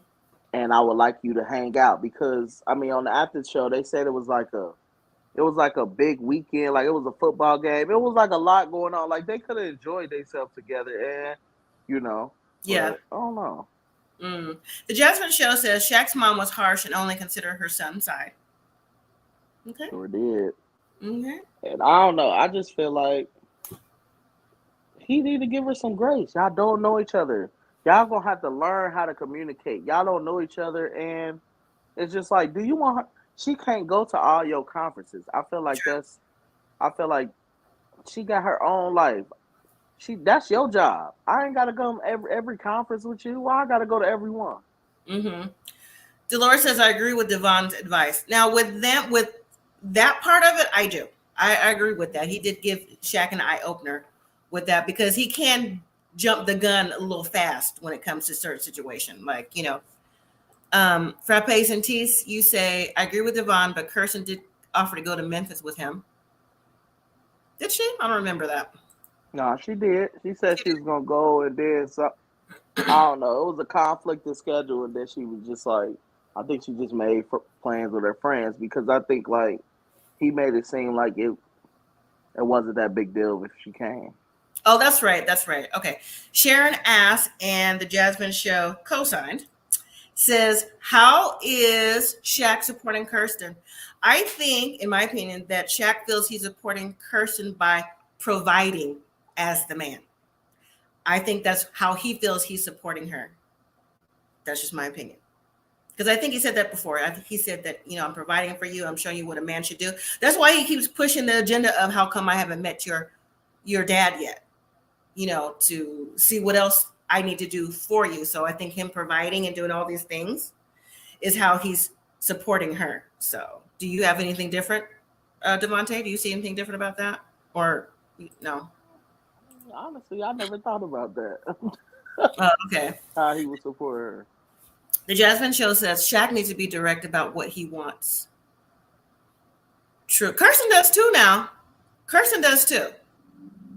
and I would like you to hang out because I mean, on the after show, they said it was like a big weekend, like it was a football game. It was like a lot going on. Like they could have enjoyed themselves together, and you know, Yeah. but I don't know. Mm. The Jasmine Show says Shaq's mom was harsh and only considered her son's side. Okay. Sure did. Okay. And I don't know. I just feel like he need to give her some grace. Y'all don't know each other. Y'all gonna have to learn how to communicate. Y'all don't know each other, and it's just like, do you want her? She can't go to all your conferences. I feel like True. I feel like she got her own life. That's your job. I ain't gotta come every conference with you. Why I gotta go to every one? Mm-hmm. Dolores says I agree with Devon's advice. Now with that part of it, I do. I agree with that. He did give Shaq an eye opener with that because he can jump the gun a little fast when it comes to certain situation. Like, Frappes and Tees, you say, I agree with Devon, but Kirsten did offer to go to Memphis with him. Did she? I don't remember that. No, she did. She said she was gonna go, and then so I don't know. It was a conflict of schedule, and then she was just like, I think she just made plans with her friends because I think like he made it seem like it wasn't that big deal if she came. Oh, that's right. That's right. Okay. Sharon asked, and the Jasmine Show co-signed, says, how is Shaq supporting Kirsten? I think, in my opinion, that Shaq feels he's supporting Kirsten by providing as the man. I think that's how he feels he's supporting her. That's just my opinion. Because I think he said that before. I think he said that, I'm providing for you. I'm showing you what a man should do. That's why he keeps pushing the agenda of how come I haven't met your dad yet, to see what else I need to do for you. So I think him providing and doing all these things is how he's supporting her. So do you have anything different, Devontae? Do you see anything different about that? Or no? Honestly, I never thought about that. Okay. How he would support her. The Jasmine Show says Shaq needs to be direct about what he wants. True. Kirsten does too now. Kirsten does too.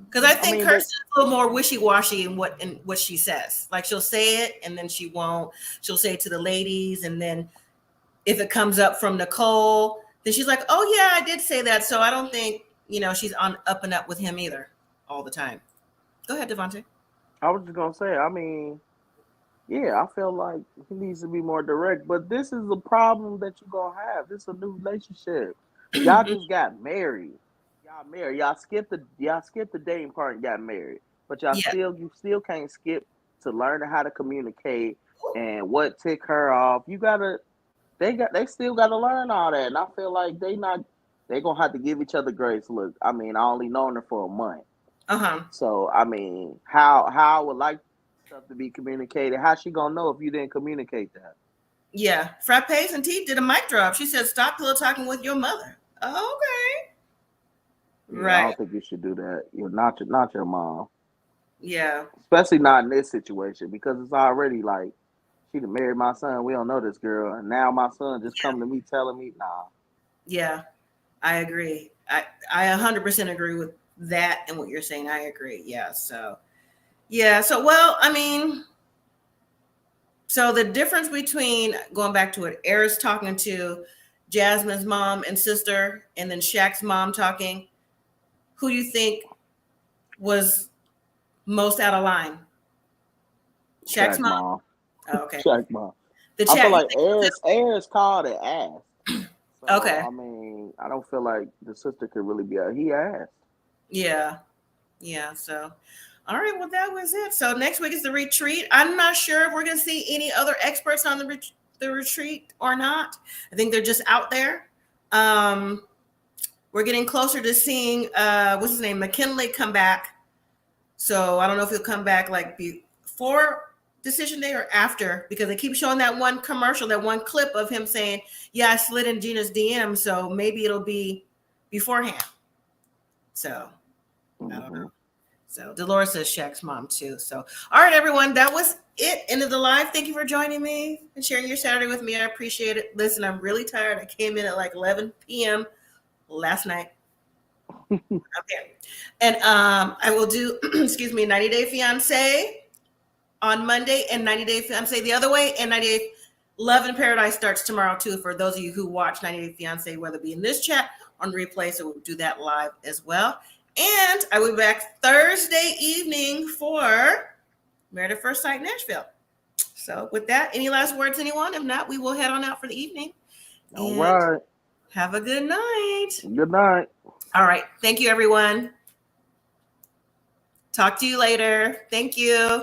Because I think Kirsten's a little more wishy-washy in what she says. Like she'll say it and then she won't. She'll say it to the ladies, and then if it comes up from Nicole, then she's like, "Oh yeah, I did say that." So I don't think she's on up and up with him either all the time. Go ahead, Devontae. I was just gonna say. I mean, yeah, I feel like he needs to be more direct. But this is a problem that you're gonna have. This is a new relationship. Y'all just got married. Y'all skipped the dating part and got married. But you still can't skip to learning how to communicate and what tick her off. They still gotta learn all that. And I feel like they gonna have to give each other grace. Look, I mean, I only known her for a month. So I mean, how I would like stuff to be communicated. How's she gonna know if you didn't communicate that? Yeah, Frappes and T did a mic drop. She said, "Stop pillow talking with your mother." Okay. Yeah, Right. I don't think you should do that. You're not your mom. Yeah. Especially not in this situation because it's already like she done married my son. We don't know this girl, and now my son just come to me telling me, nah. Yeah, I agree. I 100% agree with that and what you're saying. I agree. Yeah. So well, I mean, so the difference between going back to it, Eris talking to Jasmine's mom and sister, and then Shaq's mom talking, who do you think was most out of line? Shaq's mom? Mom. Oh, okay. Shaq mom. The I feel chat. like Eris called and asked. So, Okay. I mean, I don't feel like the sister could really be out. He asked. Yeah. Yeah. So, all right. Well, that was it. So next week is the retreat. I'm not sure if we're going to see any other experts on the retreat or not. I think they're just out there. We're we're getting closer to seeing what's his name, McKinley, come back. So I don't know if he'll come back like before decision day or after, because they keep showing that one commercial, that one clip of him saying, yeah, I slid in Gina's DM, so maybe it'll be beforehand. So I don't know. So Dolores says Shaq's mom too. So all right, everyone, that was it. End of the live. Thank you for joining me and sharing your Saturday with me. I appreciate it. Listen, I'm really tired. I came in at like 11 p.m. last night. Okay. And I will do, excuse me, 90 Day Fiance on Monday and 90 Day Fiance the other way, and 90 Day Love in Paradise starts tomorrow too, for those of you who watch 90 Day Fiance, whether it be in this chat on replay. So we'll do that live as well. And I will be back Thursday evening for Married at First Sight Nashville. So with that, any last words, anyone? If not, we will head on out for the evening. All right. Have a good night. Good night. All right. Thank you, everyone. Talk to you later. Thank you.